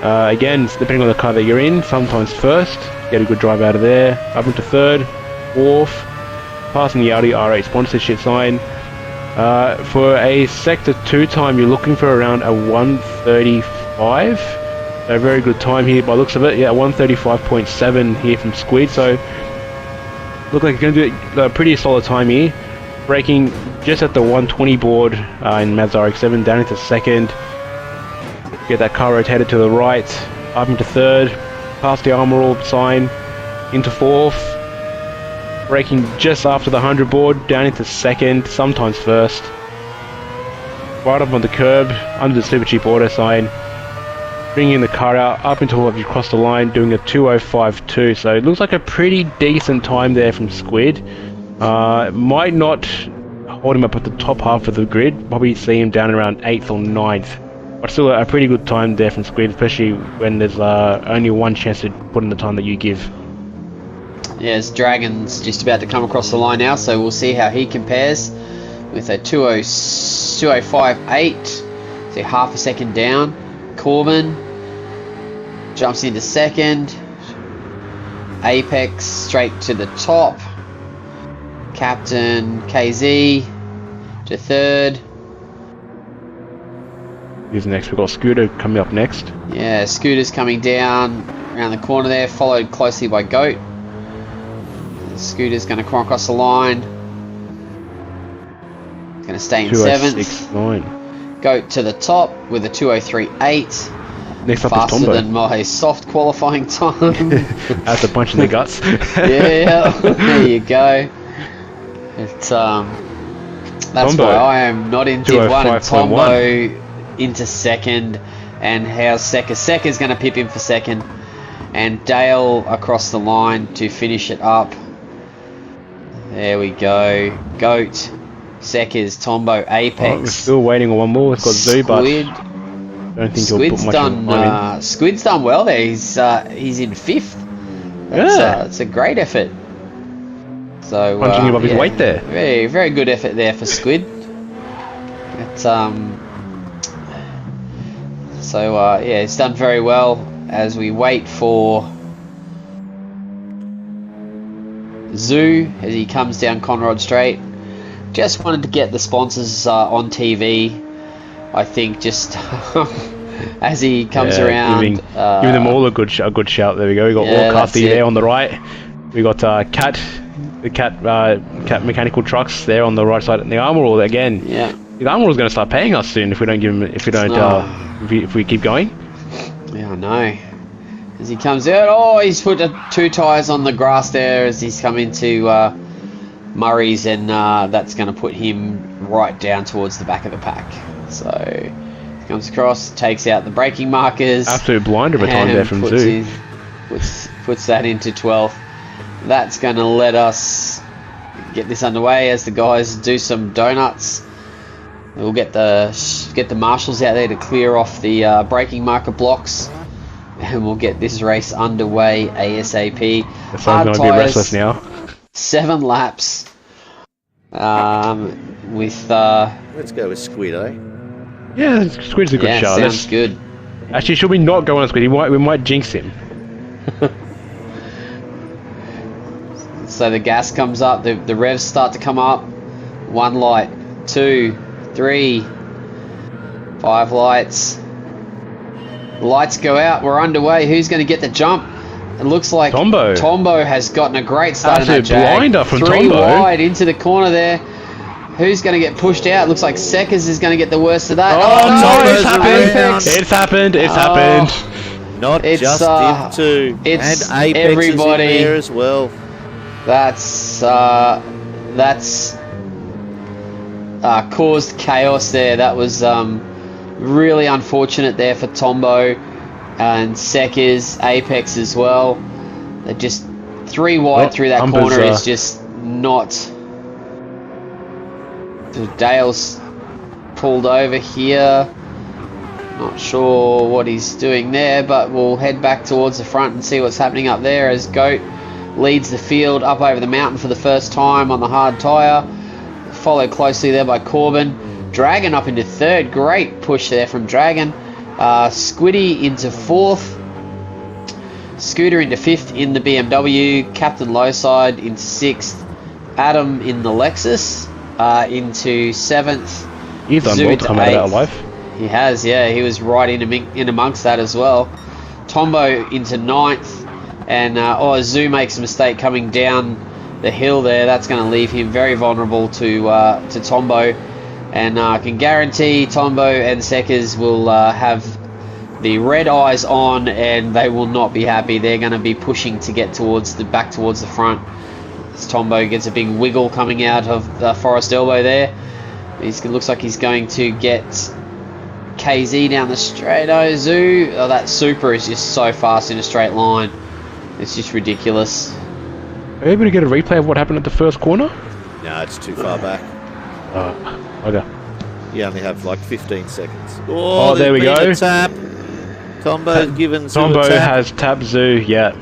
Again, depending on the car that you're in, sometimes first, get a good drive out of there. Up into third, fourth, passing the Audi R8 sponsorship sign. For a sector 2 time, you're looking for around a 1:35. So a very good time here by the looks of it. Yeah, 1:35.7 here from Squid. So look like you're going to do a pretty solid time here. Braking just at the 120 board in Mazda RX-7, down into second. Get that car rotated to the right, up into third, past the Armour All sign, into fourth. Braking just after the 100 board, down into second, sometimes first. Right up on the curb, under the Super Cheap Auto sign. Bringing the car out, up until you cross the line, doing a 2:05.2. So it looks like a pretty decent time there from Squid. Might not hold him up at the top half of the grid, probably see him down around 8th or 9th. But still a pretty good time there from Squid, especially when there's only one chance to put in the time that you give. Yes, Dragon's just about to come across the line now, so we'll see how he compares with a 2:05.8, so half a second down. Corbin jumps into second. Apex straight to the top. Captain KZ to third. Who's next? We've got Scooter coming up next. Yeah, Scooter's coming down around the corner there, followed closely by Goat. Scooter's going to come across the line. Going to stay in 7th. Goat to the top with a 2:03.8. Next up faster is Tombo. Than my soft qualifying time. That's a punch in the guts. Yeah, there you go. It's that's Tombo. why I am not in Div 1, and 2:05.1. Tombo into second, and how's Seka? Seka's going to pip him for second. and Dale across the line to finish it up. There we go. Goat, Seckers, Tombo, Apex. We're still waiting on one more. We've got Zoo, but Squid. don't think he'll put Squid's much done. time in. Squid's done well there. He's in 5th. That's a great effort. So Punching above his weight there. Very, very good effort there for Squid. It's it's done very well as we wait for Zoo as he comes down Conrod Straight. Just wanted to get the sponsors on TV. I think just as he comes around, giving them all a good shout. There we go. We got Walt Carthy there on the right. We got Cat Mechanical Trucks there on the right side. And the Armor again. Yeah. The Armor is going to start paying us soon if we don't give him. If we keep going. Yeah, I know. As he comes out, he's put 2 tyres on the grass there as he's come into Murray's, and that's going to put him right down towards the back of the pack. So he comes across, takes out the braking markers. Absolute blinder of a time there from Zoo. Puts that into 12th. That's going to let us get this underway as the guys do some donuts. We'll get the marshals out there to clear off the braking marker blocks, and we'll get this race underway ASAP. The sun's going to be restless now. 7 laps. With let's go with Squid, eh? Yeah, Squid's a good shot. Sounds good. Actually, should we not go on Squid? We might jinx him. So the gas comes up, the revs start to come up. 1 light, 2, 3, 5 lights. The lights go out, we're underway. Who's going to get the jump? It looks like Tombo has gotten a great start in that Jag. Blinder from 3 Tombo. wide into the corner there. Who's going to get pushed out? Looks like Seckers is going to get the worst of that. It's happened. It's happened. Not just him too. It's and Apex everybody is in there as well. That's caused chaos there. That was really unfortunate there for Tombo and Seckers, Apex as well. They're just 3 wide through that corner. Is just not. Dale's pulled over here. Not sure what he's doing there, but we'll head back towards the front and see what's happening up there as Goat leads the field up over the mountain for the first time on the hard tyre. Followed closely there by Corbin. Dragon up into 3rd. Great push there from Dragon. Squiddy into 4th. Scooter into 5th in the BMW. Captain Lowside into 6th. Adam in the Lexus into 7th. He's done well to come out of that alive. He has, yeah. He was right in amongst that as well. Tombo into 9th. And Zoo makes a mistake coming down the hill there. That's going to leave him very vulnerable to Tombo. And I can guarantee Tombo and Seckers will have the red eyes on, and they will not be happy. They're going to be pushing to get back towards the front. As Tombo gets a big wiggle coming out of the Forest Elbow there. It looks like he's going to get KZ down the straight. Zoo. That Super is just so fast in a straight line. It's just ridiculous. Are you able to get a replay of what happened at the first corner? No, it's too far back. Okay. You only have like 15 seconds. Oh, there we go. Tap. Tombo's given Zoo Tombo a tap. has tapped Zoo, yeah.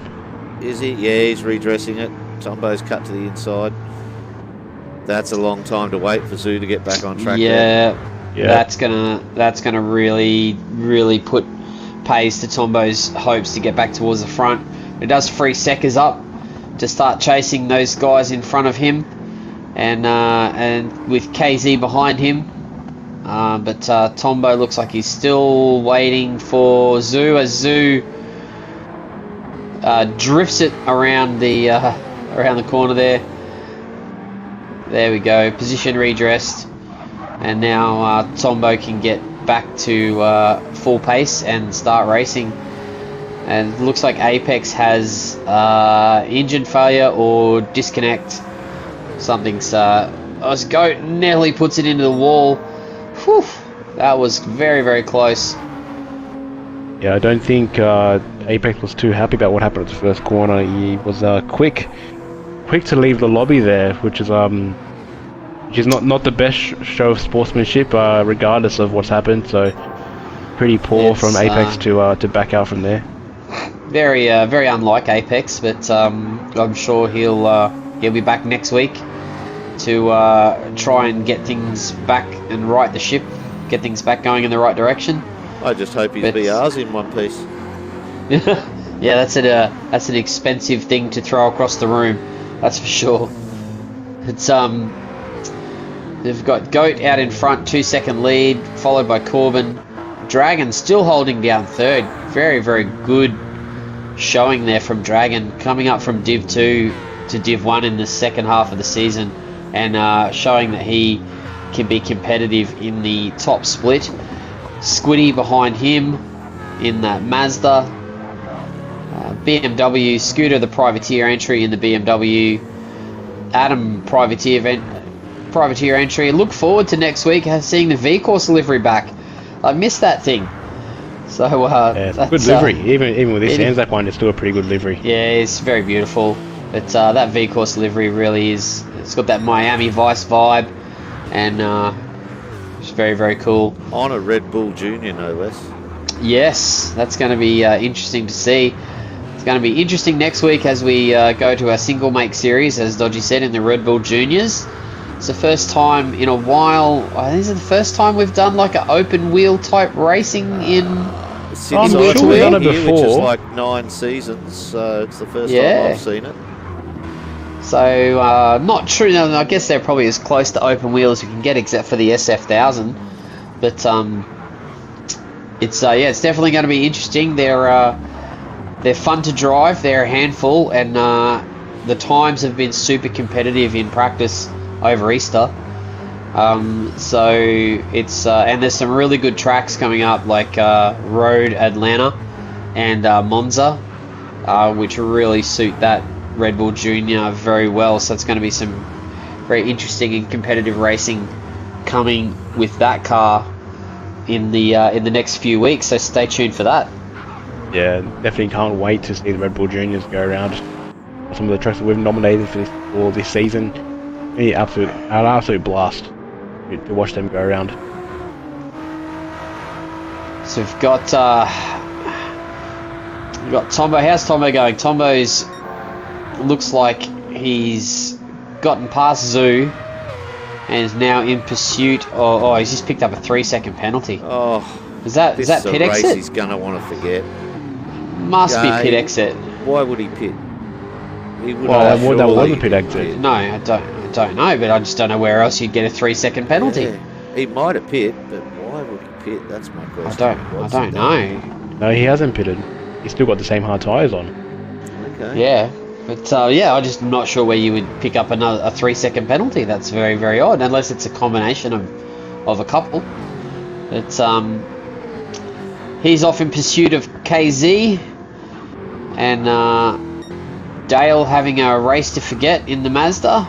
Is he? Yeah, he's redressing it. Tombo's cut to the inside. That's a long time to wait for Zoo to get back on track. Yeah. That's gonna really put pays to Tombo's hopes to get back towards the front. It does free Seckers up to start chasing those guys in front of him, and with KZ behind him. But Tombo looks like he's still waiting for Zoo as Zoo drifts it around the corner there. There we go, position redressed, and now Tombo can get back to full pace and start racing. And it looks like Apex has engine failure or disconnect. Something's as Goat nearly puts it into the wall. Whew, that was very, very close. Yeah, I don't think Apex was too happy about what happened at the first corner. He was quick to leave the lobby there, which is not the best show of sportsmanship, regardless of what's happened. So pretty poor from Apex to back out from there. Very unlike Apex, but I'm sure he'll be back next week to try and get things back and right the ship, get things back going in the right direction. I just hope his BR's in one piece. Yeah, that's an expensive thing to throw across the room, that's for sure. It's they've got Goat out in front, 2-second lead, followed by Corbin. Dragon still holding down third. Very, very good showing there from Dragon, coming up from Div 2 to Div 1 in the second half of the season, and showing that he can be competitive in the top split. Squiddy behind him in that Mazda. BMW, Scooter the Privateer entry in the BMW. Adam Privateer entry. Look forward to next week seeing the V-Course livery back. I missed that thing. So yeah, it's good livery. Even with this Anzac one, it's still a pretty good livery. Yeah, it's very beautiful. But that V-Course livery really is. It's got that Miami Vice vibe, and it's very, very cool. On a Red Bull Junior, no less. Yes, that's going to be interesting to see. It's going to be interesting next week as we go to our single make series, as Dodgy said, in the Red Bull Juniors. It's the first time in a while. I think it's the first time we've done like an open wheel type racing in wheel to wheel, done it before, which is like 9 seasons. So it's the first time I've seen it. So not true. No, I guess they're probably as close to open wheel as you can get, except for the SF1000. But it's definitely going to be interesting. They're fun to drive. They're a handful, and the times have been super competitive in practice over Easter. So it's and there's some really good tracks coming up, like Road Atlanta and Monza, which really suit that Red Bull Junior very well. So it's going to be some very interesting and competitive racing coming with that car in the next few weeks. So stay tuned for that. Yeah, definitely can't wait to see the Red Bull Juniors go around. Some of the tracks that we've nominated for this season. An absolute blast to watch them go around. So we've got Tombo. How's Tombo going? Tombo's looks like he's gotten past Zoo and is now in pursuit. Oh, he's just picked up a 3-second penalty. Oh, is that pit exit? Race he's gonna want to forget. Must be pit exit. Why would he pit? He would that wasn't pit exit. No, I don't know, but I just don't know where else you'd get a 3-second penalty. Yeah. He might have pit, but why would he pit? That's my question. I don't know. No, he hasn't pitted. He's still got the same hard tyres on. Okay. Yeah, but I'm just not sure where you would pick up a 3-second penalty. That's very, very odd, unless it's a combination of a couple. But he's off in pursuit of KZ, and Dale having a race to forget in the Mazda.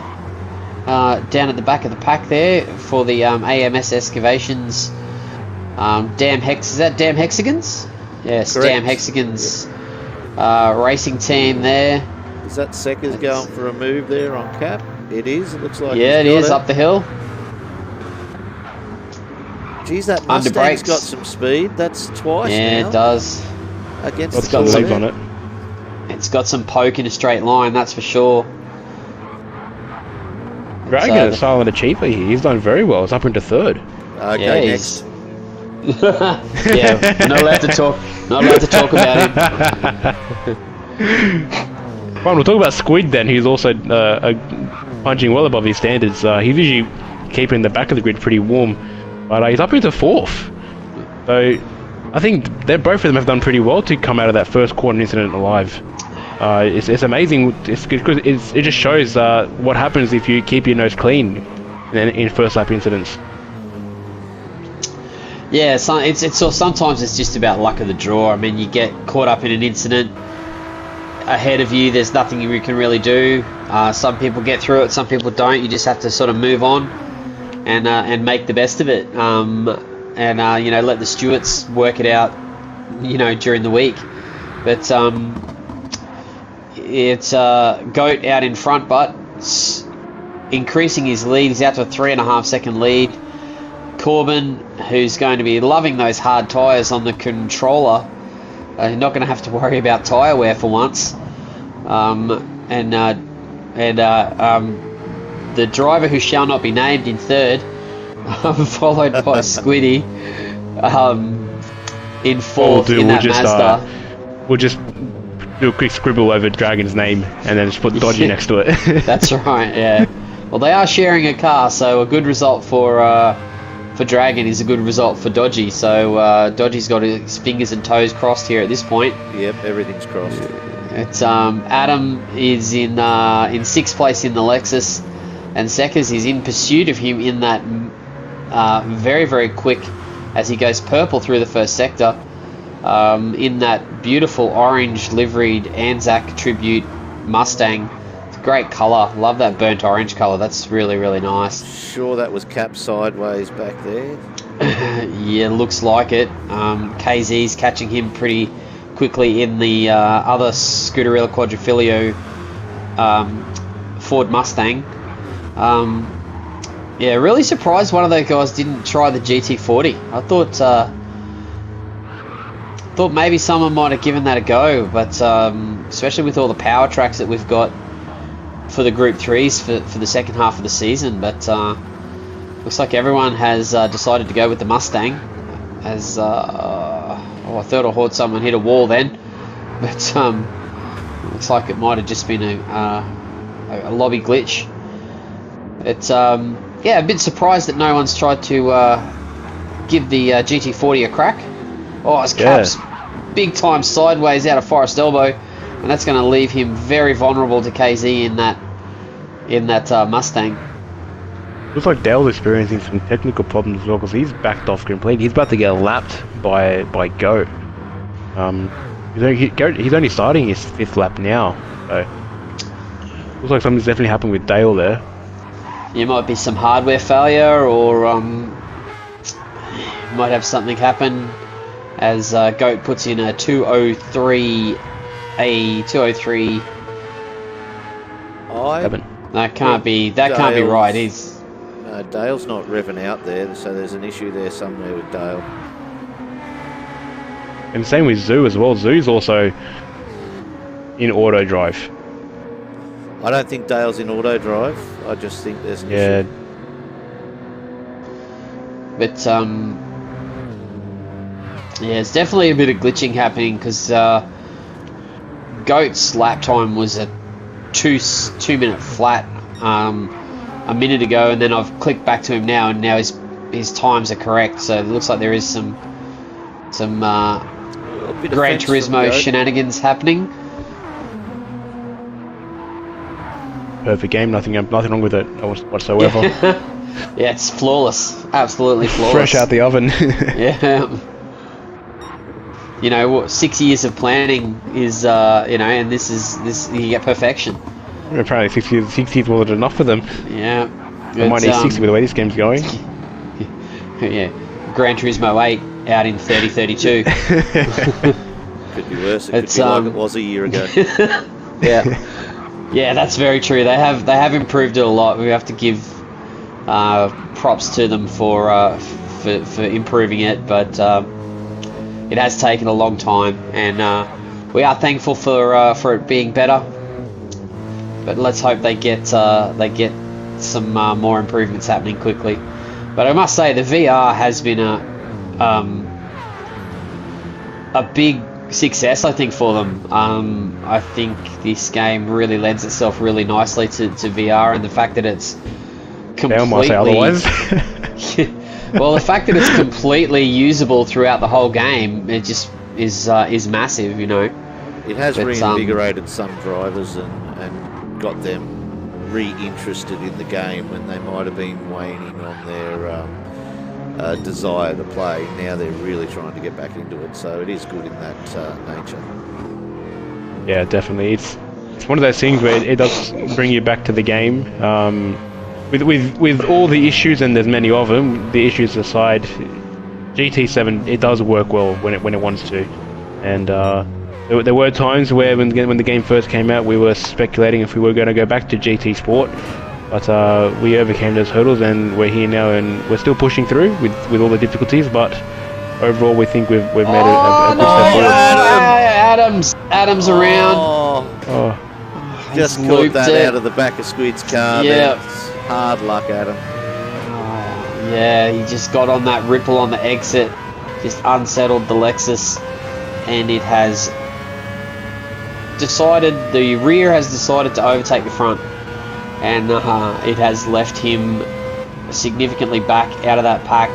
Down at the back of the pack there for the AMS Excavations. Is that Damn Hexagons? Yes, correct. Damn Hexagons racing team there. Is that Secker's going for a move there on Cap? It is. It looks like. Yeah, it is up the hill. Geez, that Mustang's got some speed. That's twice now. Yeah, it does. Against the legs on it. It's got some poke in a straight line, that's for sure. Dragon is silent achiever here. He's done very well. It's up into third. Okay, next. Yeah, we're not allowed to talk. Not allowed to talk about him. Right, we'll talk about Squid then. He's also punching well above his standards. He's usually keeping the back of the grid pretty warm, but he's up into fourth. So I think both of them have done pretty well to come out of that first corner incident alive. It's amazing. It just shows what happens if you keep your nose clean in first lap incidents. Yeah, sometimes it's just about luck of the draw. I mean, you get caught up in an incident ahead of you. There's nothing you can really do. Some people get through it, some people don't. You just have to sort of move on and make the best of it. And let the stewards work it out, during the week. But it's Goat out in front, but increasing his lead. He's out to a 3.5 second lead. Corbin, who's going to be loving those hard tyres on the controller, not going to have to worry about tyre wear for once. The driver who shall not be named in third, followed by Squiddy in fourth in that Mazda. We'll just do a quick scribble over Dragon's name and then just put Dodgy next to it. That's right, yeah. Well, they are sharing a car, so a good result for Dragon is a good result for Dodgy. So Dodgy's got his fingers and toes crossed here at this point. Yep, everything's crossed. It's Adam is in 6th place in the Lexus, and Seckers is in pursuit of him in that very, very quick as he goes purple through the first sector in that beautiful orange liveried Anzac Tribute Mustang. It's a great colour. Love that burnt orange colour. That's really, really nice. Sure that was capped sideways back there? Yeah, looks like it. KZ's catching him pretty quickly in the other Scooterilla Quadrifoglio Ford Mustang. Yeah, really surprised one of those guys didn't try the GT40. I thought maybe someone might have given that a go, but especially with all the power tracks that we've got for the Group 3s for the second half of the season. But looks like everyone has decided to go with the Mustang. As I thought I heard someone hit a wall then, but looks like it might have just been a lobby glitch. It's yeah, a bit surprised that no one's tried to give the GT40 a crack. Oh, his Cap's big time sideways out of Forest Elbow, and that's going to leave him very vulnerable to KZ in that Mustang. Looks like Dale's experiencing some technical problems as well, because he's backed off completely. He's about to get lapped by Goat. He's only starting his 5th lap now, so looks like something's definitely happened with Dale there. It might be some hardware failure, or might have something happen as Goat puts in a 203. That can't be right. Dale's not revving out there, so there's an issue there somewhere with Dale. And same with Zoo as well. Zoo's also in auto drive. I don't think Dale's in auto drive. I just think there's an issue. But yeah, it's definitely a bit of glitching happening, because Goat's lap time was a 2-minute flat a minute ago, and then I've clicked back to him now, and now his times are correct. So it looks like there is some Gran Turismo shenanigans happening. Perfect game, nothing wrong with it whatsoever. Yeah, it's flawless, absolutely flawless. Fresh out the oven. Yeah. You know what? 6 years of planning is, and this you get perfection. Apparently 6 years wasn't enough for them. Yeah. I might need 60 with the way this game's going. Yeah. Gran Turismo 8 out in 3032. Could be worse. It could be like it was a year ago. Yeah. Yeah, that's very true. They have improved it a lot. We have to give props to them for improving it, but it has taken a long time, and we are thankful for it being better. But let's hope they get some more improvements happening quickly. But I must say, the VR has been a big success, I think, for them. I think this game really lends itself really nicely to VR, and the fact that it's completely... might say otherwise. Well, the fact that it's completely usable throughout the whole game, it just is massive, you know. It has reinvigorated some drivers and got them re-interested in the game when they might have been waning on their desire to play. Now they're really trying to get back into it, so it is good in that nature. Yeah, definitely. It's one of those things where it does bring you back to the game. With all the issues, and there's many of them, the issues aside, GT7, it does work well when it wants to, and There were times where when the game first came out, we were speculating if we were going to go back to GT Sport, but we overcame those hurdles and we're here now, and we're still pushing through with all the difficulties. But overall, we think we've made a good step forward. Adam's around. Oh, just He's caught looped that it. out of the back of Squid's car. Yeah. That's hard luck, Adam. Yeah, he just got on that ripple on the exit, just unsettled the Lexus, and it has decided, the rear has decided to overtake the front, and it has left him significantly back out of that pack.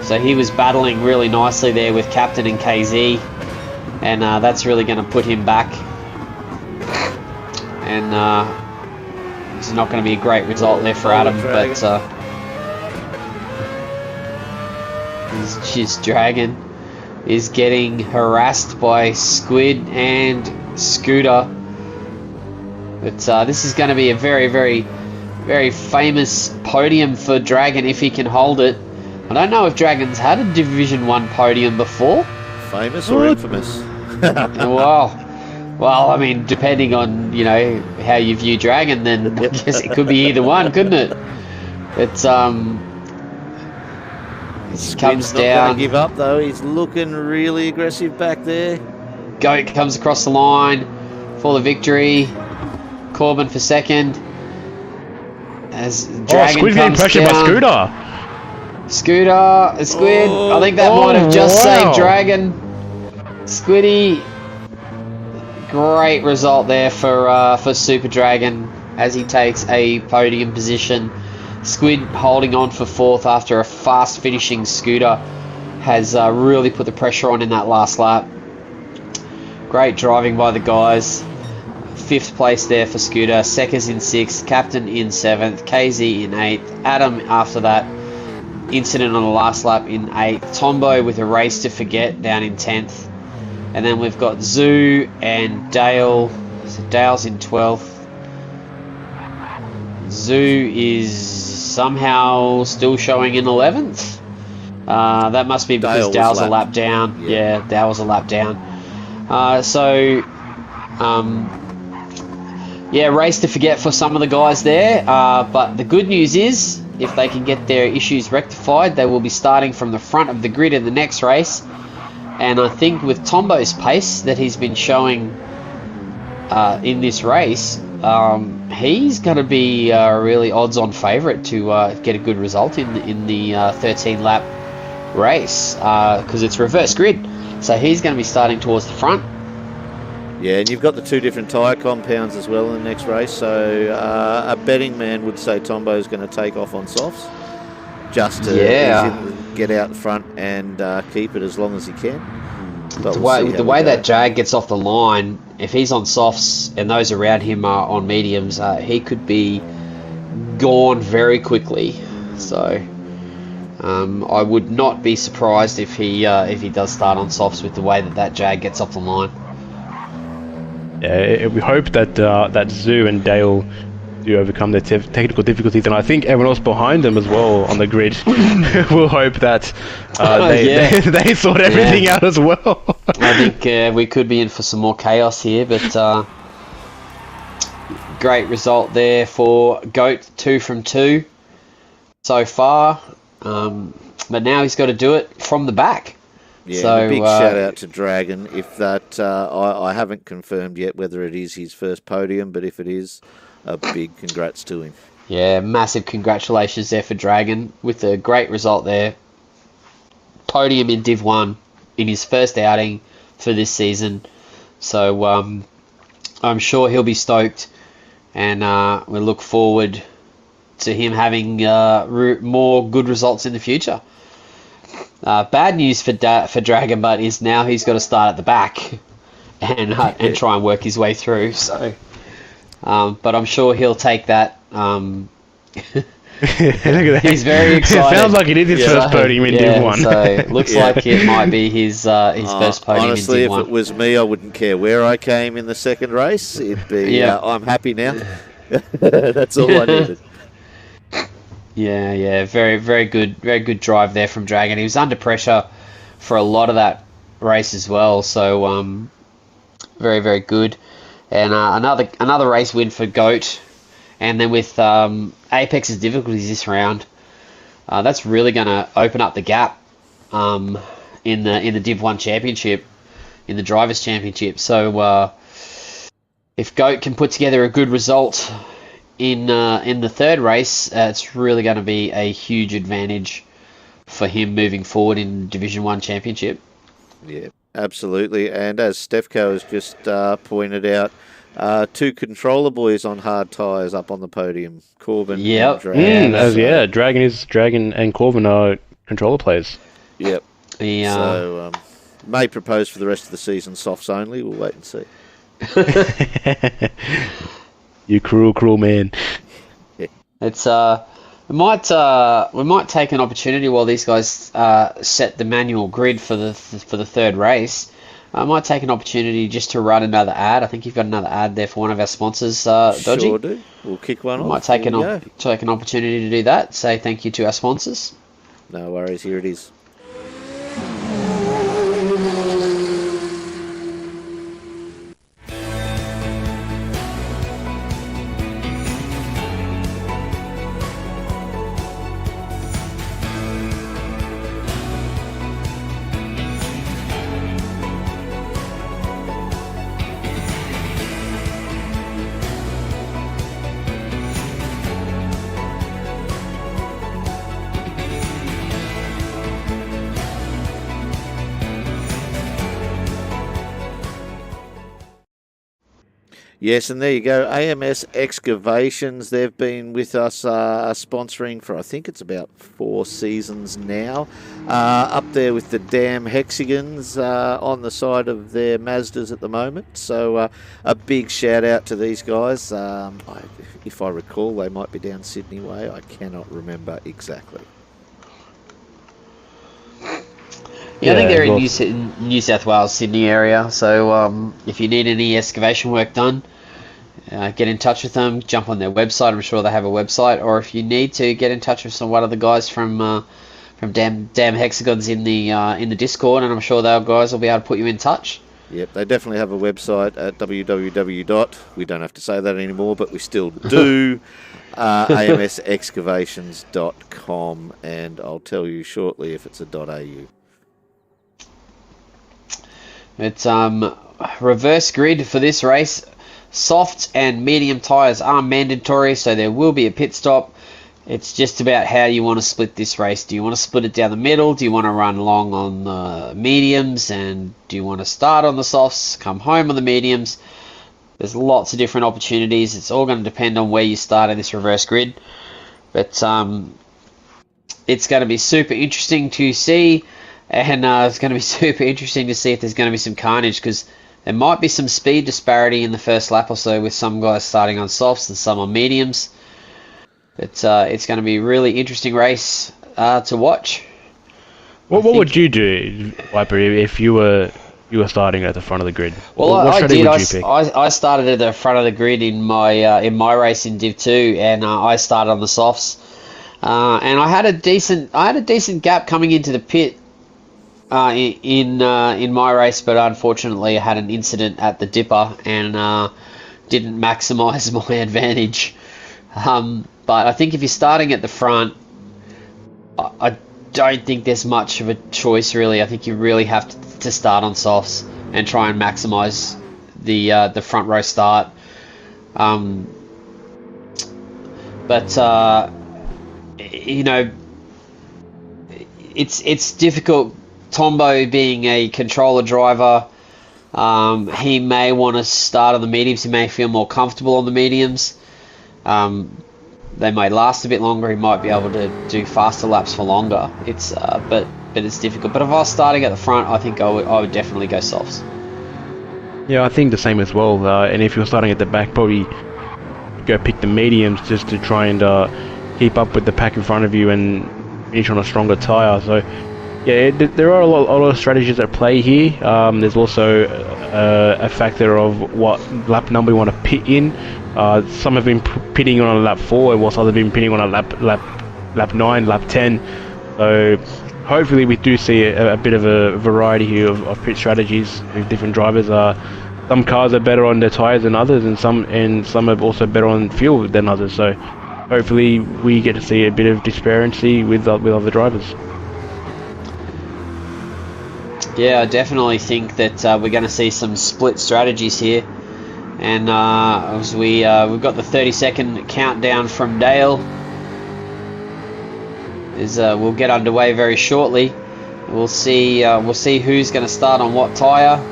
So he was battling really nicely there with Captain and KZ, and that's really going to put him back, and it's not going to be a great result there for Adam, but his Dragon is getting harassed by Squid and Scooter. But this is going to be a very, very, very famous podium for Dragon if he can hold it. I don't know if Dragon's had a Division 1 podium before. Famous or infamous? Well, I mean, depending on, you know, how you view Dragon, then I guess it could be either one, couldn't it? It's he comes not down. Gonna give up though. He's looking really aggressive back there. Goat comes across the line for the victory. Corbin for second. As Dragon Squid's getting comes pressured down. by Squid. I think that might have just saved Dragon. Squiddy. Great result there for Super Dragon as he takes a podium position. Squid holding on for fourth after a fast finishing Scooter has really put the pressure on in that last lap. Great driving by the guys. Fifth place there for Scooter. Sekers in sixth. Captain in seventh. KZ in eighth. Adam after that incident on the last lap in eighth. Tombo with a race to forget down in 10th. And then we've got Zoo and Dale. So Dale's in 12th. Zoo is somehow still showing in 11th. That must be because Dale's a lap down. Yeah, Dale was a lap down. Race to forget for some of the guys there. But the good news is, if they can get their issues rectified, they will be starting from the front of the grid in the next race. And I think with Tombo's pace that he's been showing in this race, he's going to be a really odds-on favourite to get a good result in the 13-lap race because it's reverse grid. So he's going to be starting towards the front. Yeah, and you've got the two different tyre compounds as well in the next race. So a betting man would say Tombo's going to take off on softs just to get out the front and keep it as long as he can. But the way that Jag gets off the line, if he's on softs and those around him are on mediums, he could be gone very quickly. So I would not be surprised if he does start on softs with the way that Jag gets off the line. Yeah, we hope that that Zoo and Dale do overcome their technical difficulties, and I think everyone else behind them as well on the grid will hope that they sort everything out as well. I think we could be in for some more chaos here, but great result there for Goat, 2 from 2 so far, but now he's got to do it from the back. Yeah, so, a big shout out to Dragon. If that, I haven't confirmed yet whether it is his first podium, but if it is, a big congrats to him. Yeah, massive congratulations there for Dragon with a great result there. Podium in Div 1 in his first outing for this season. So I'm sure he'll be stoked, and we look forward to him having more good results in the future. Bad news for Dragon, but is now he's got to start at the back and try and work his way through. So, but I'm sure he'll take that. Look at that. He's very excited. It sounds like it is his first podium in Div 1. So looks like it might be his first podium honestly, in Div 1. Honestly, if it was me, I wouldn't care where I came in the second race. It'd be, I'm happy now. That's all I needed. Yeah, very good drive there from Dragon. He was under pressure for a lot of that race as well, so very, very good. And another race win for Goat. And then with Apex's difficulties this round, that's really going to open up the gap in the Div 1 Championship, in the Drivers' Championship. So if Goat can put together a good result in the third race, it's really going to be a huge advantage for him moving forward in Division 1 Championship. Yeah, absolutely. And as Stefko has just pointed out, 2 controller boys on hard tyres up on the podium. Corbin and Dragon. Dragon and Corbin are controller players. Yep. So may propose for the rest of the season softs only. We'll wait and see. You cruel man. It's we might take an opportunity while these guys set the manual grid for the third race. I might take an opportunity just to run another ad. I think you've got another ad there for one of our sponsors, Dodgy. Sure do. We'll kick one off. Might take an opportunity to do that. Say thank you to our sponsors. No worries. Here it is. Yes, and there you go. AMS Excavations, they've been with us sponsoring for, I think it's about 4 seasons now. Up there with the damn hexagons on the side of their Mazdas at the moment. So a big shout out to these guys. If I recall, they might be down Sydney way. I cannot remember exactly. Yeah, I think they're in New South Wales, Sydney area. So if you need any excavation work done, get in touch with them. Jump on their website. I'm sure they have a website. Or if you need to, get in touch with one of the guys from Damn Hexagons in the Discord, and I'm sure those guys will be able to put you in touch. Yep, they definitely have a website at www. We don't have to say that anymore, but we still do. amsexcavations.com, and I'll tell you shortly if it's a .au. It's reverse grid for this race. Soft and medium tyres are mandatory, so there will be a pit stop. It's just about how you want to split this race. Do you want to split it down the middle? Do you want to run long on the mediums? And do you want to start on the softs, come home on the mediums? There's lots of different opportunities. It's all going to depend on where you start in this reverse grid. But it's going to be super interesting to see. And it's going to be super interesting to see if there's going to be some carnage, because there might be some speed disparity in the first lap or so, with some guys starting on softs and some on mediums. But it's going to be a really interesting race to watch. What would you do, Viper, if you were starting at the front of the grid? Well, what strategy would you pick? I started at the front of the grid in my race in Div 2, and I started on the softs. And I had a decent gap coming into the pit. In my race, but unfortunately I had an incident at the dipper and didn't maximise my advantage. But I think if you're starting at the front, I don't think there's much of a choice really. I think you really have to start on softs and try and maximise the front row start. But you know, it's difficult. Tombo being a controller driver, he may want to start on the mediums. He may feel more comfortable on the mediums. They may last a bit longer. He might be able to do faster laps for longer. It's but it's difficult. But if I was starting at the front, I think I would definitely go softs. Yeah, I think the same as well. And if you're starting at the back, probably go pick the mediums just to try and keep up with the pack in front of you and finish on a stronger tyre. So. Yeah, there are a lot of strategies at play here. There's also a factor of what lap number you want to pit in. Some have been pitting on a lap 4, whilst others have been pitting on a lap 9, lap 10. So hopefully we do see a bit of a variety here of pit strategies with different drivers some cars are better on their tyres than others, and some are also better on fuel than others. So hopefully we get to see a bit of disparity with other drivers. Yeah, I definitely think that we're going to see some split strategies here. And as we've got the 30-second countdown from Dale. We'll get underway very shortly. We'll see who's going to start on what tyre.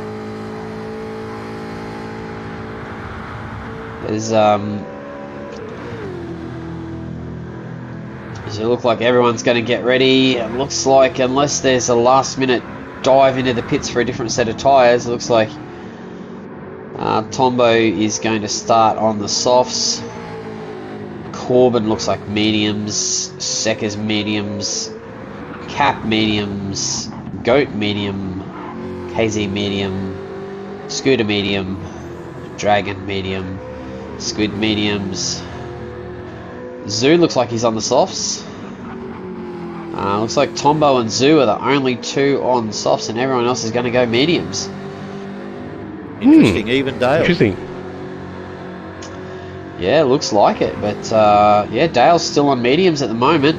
Does it look like everyone's going to get ready? It looks like, unless there's a last-minute dive into the pits for a different set of tyres, it looks like Tombo is going to start on the softs. Corbin looks like mediums. Sekker's mediums. Cap mediums. Goat medium. KZ medium. Scooter medium. Dragon medium. Squid mediums. Zoo looks like he's on the softs. Looks like Tombo and Zoo are the only two on softs, and everyone else is going to go mediums. Interesting, even Dale. Interesting. Yeah, looks like it, but yeah, Dale's still on mediums at the moment.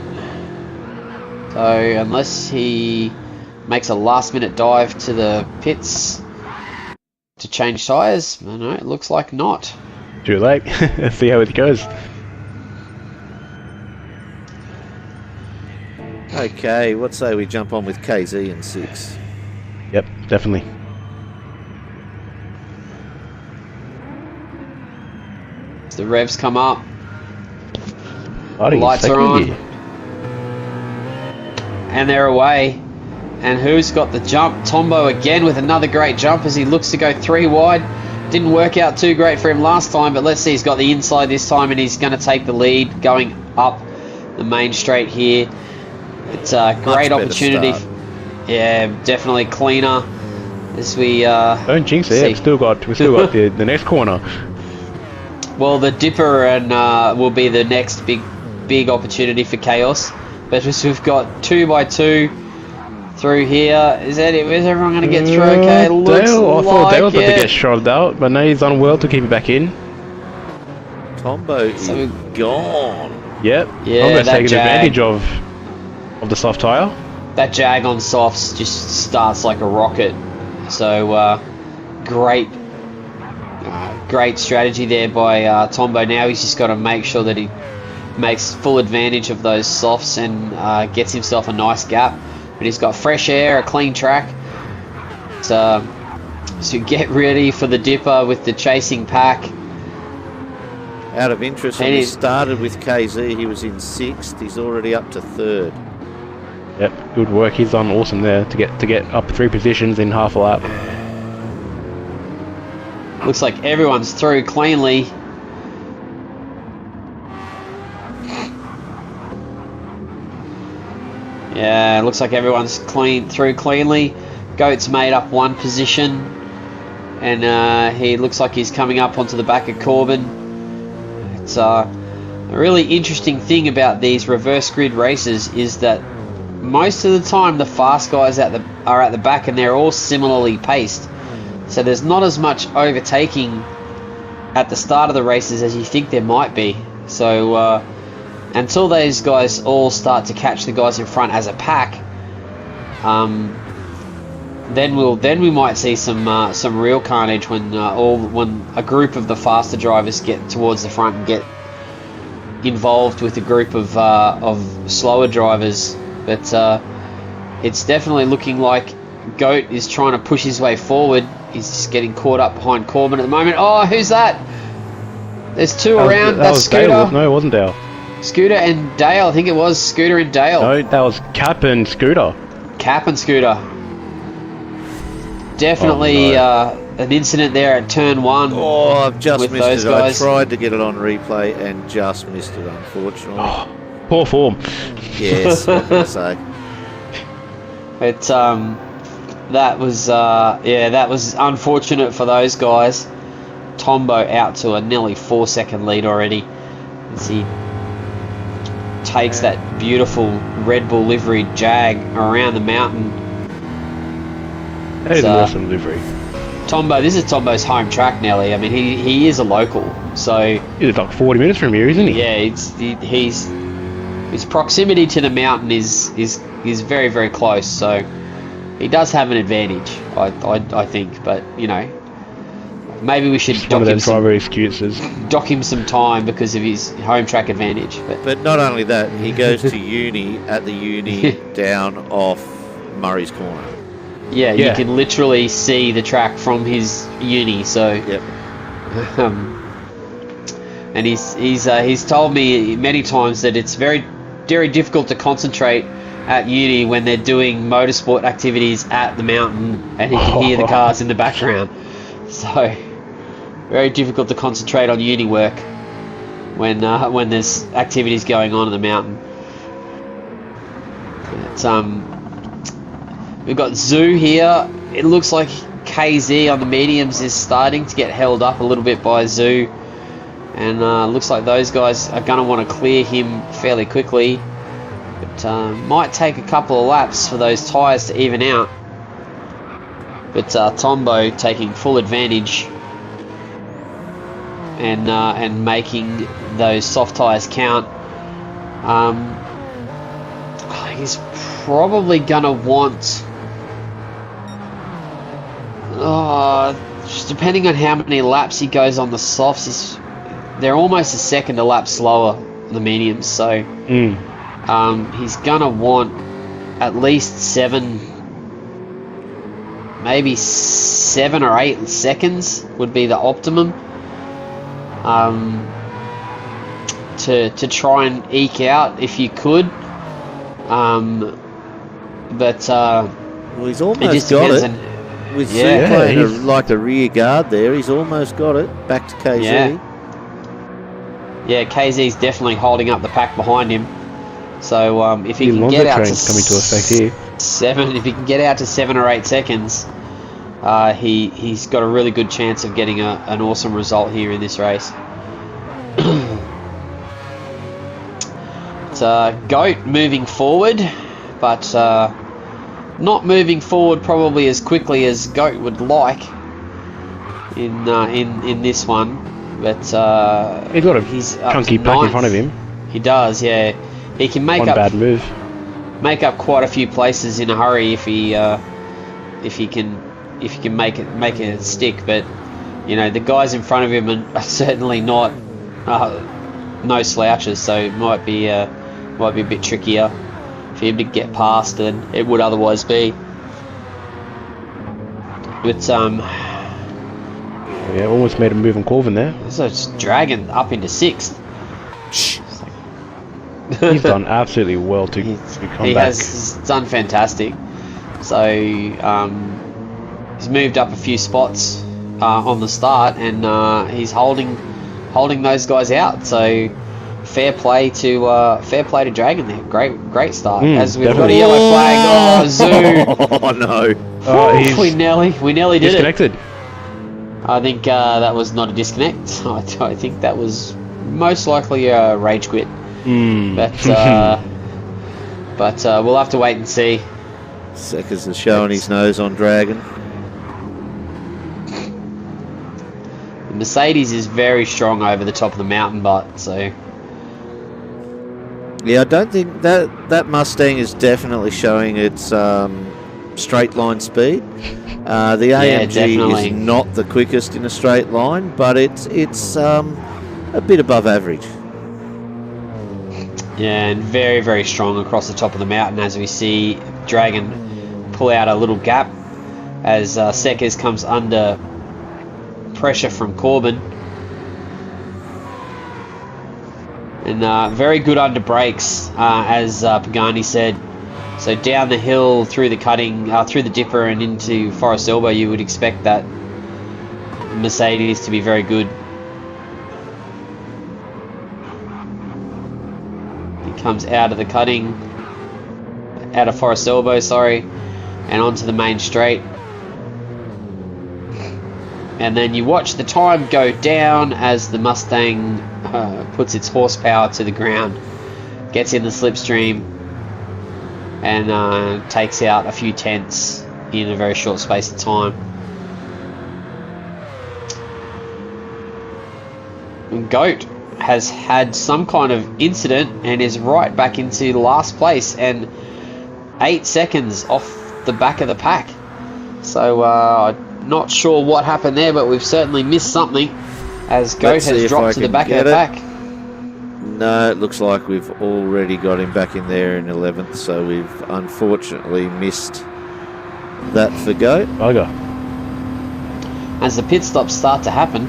So unless he makes a last-minute dive to the pits to change tyres, I don't know, it looks like not. Too late. Let's see how it goes. Okay, what say we jump on with KZ in 6? Yep, definitely. The revs come up. Bloody Lights are on. gear. And they're away. And who's got the jump? Tombo again with another great jump as he looks to go 3 wide. Didn't work out too great for him last time, but let's see, he's got the inside this time and he's going to take the lead going up the main straight here. It's a great opportunity. Yeah, definitely cleaner as we don't jinx it. We've still got the next corner. Well, the Dipper and will be the next big opportunity for Chaos. But as we've got 2x2 through here, is everyone going to get through? Okay, it looks Dale, I thought Dale was about it. to get shoved out, but now he's done well to keep it back in. Tombo is gone. Yep. Yeah, Tombo's that taking Jag. advantage of the soft tyre. That Jag on softs just starts like a rocket. So great strategy there by Tombo. Now he's just got to make sure that he makes full advantage of those softs and gets himself a nice gap. But he's got fresh air, a clean track. So get ready for the Dipper with the chasing pack. Out of interest, when he started with KZ, he was in 6th. He's already up to 3rd. Yep, good work. He's done awesome there to get up 3 positions in half a lap. Looks like everyone's through cleanly. Yeah, looks like everyone's through cleanly. Goat's made up 1 position, and he looks like he's coming up onto the back of Corbin. It's a really interesting thing about these reverse grid races is that most of the time the fast guys are at the back, and they're all similarly paced. So there's not as much overtaking at the start of the races as you think there might be. So until those guys all start to catch the guys in front as a pack, then we might see some real carnage when a group of the faster drivers get towards the front and get involved with a group of slower drivers. But it's definitely looking like Goat is trying to push his way forward. He's just getting caught up behind Corbin at the moment. Oh, who's that? There's 2 around. That's Scooter. Dale. No, it wasn't Dale. Scooter and Dale. I think it was Scooter and Dale. No, that was Cap and Scooter. Cap and Scooter. Definitely an incident there at turn 1. Oh, I've just with missed those it. guys. I tried to get it on replay and just missed it, unfortunately. Oh, poor form. Yes, I was going to say. But that was unfortunate for those guys. Tombo out to a nearly 4-second lead already as he takes that beautiful Red Bull liveried Jag around the mountain. That is an awesome livery. Tombo, this is Tombo's home track, Nelly. I mean, he is a local, so He's like 40 minutes from here, isn't he? yeah, he's his proximity to the mountain is very, very close. So he does have an advantage, I think. But you know, maybe we should One of them driver excuses. dock him some time because of his home track advantage. But not only that, he goes to uni at the uni down off Murray's Corner. Yeah, you can literally see the track from his uni. So, Yep. And he's told me many times that it's very, very difficult to concentrate at uni when they're doing motorsport activities at the mountain, and he can hear the cars in the background. So, very difficult to concentrate on uni work when there's activities going on in the mountain. It's, we've got Zoo here. It looks like KZ on the mediums is starting to get held up a little bit by Zoo, and looks like those guys are going to want to clear him fairly quickly. But might take a couple of laps for those tyres to even out. But Tombo taking full advantage and making those soft tyres count. He's probably going to want... just depending on how many laps he goes on the softs, they're almost a second a lap slower, the mediums. So he's going to want at least 7... maybe 7 or 8 seconds would be the optimum to try and eke out if you could. But well, he's almost got it. With Zoo playing like the rear guard there, he's almost got it. Back to KZ. Yeah, KZ's definitely holding up the pack behind him. So if he can get out to coming to effect here. 7, if he can get out to 7 or 8 seconds, he's got a really good chance of getting an awesome result here in this race. It's Goat moving forward, but not moving forward probably as quickly as Goat would like in this one. But he's got a chunky pack in front of him. He does, yeah. He can make One bad move. Make up quite a few places in a hurry if he can make it stick. But you know, the guys in front of him are certainly not no slouches, so it might be a bit trickier for him to get past than it would otherwise be. But yeah, almost made a move on Corvin there. So it's Dragon up into 6th. He's done absolutely well to come back. He's done fantastic. So he's moved up a few spots on the start, and he's holding those guys out. So fair play to Dragon there. Great start. As we've got a yellow flag. Oh, Zoo. Oh no. We nearly did disconnected. I think that was not a disconnect. I think that was most likely a rage quit. But we'll have to wait and see. Seckers is showing his nose on Dragon. The Mercedes is very strong over the top of the mountain, but so. Yeah, I don't think that Mustang is definitely showing its straight line speed. The AMG is not the quickest in a straight line, but it's a bit above average. Yeah, and very, very strong across the top of the mountain as we see Dragon pull out a little gap as Seckers comes under pressure from Corbin. And very good under brakes, as Pagani said. So down the hill, through the cutting, through the dipper and into Forest Elbow, you would expect that Mercedes to be very good. He comes out of the cutting, out of Forest Elbow, sorry, and onto the main straight. And then you watch the time go down as the Mustang puts its horsepower to the ground, gets in the slipstream, and takes out a few tenths in a very short space of time. Goat has had some kind of incident and is right back into last place and 8 seconds off the back of the pack. So not sure what happened there, but we've certainly missed something as Goat has dropped to the back of the pack. No, it looks like we've already got him back in there in 11th, so we've unfortunately missed that for Goat. Bugger. As the pit stops start to happen.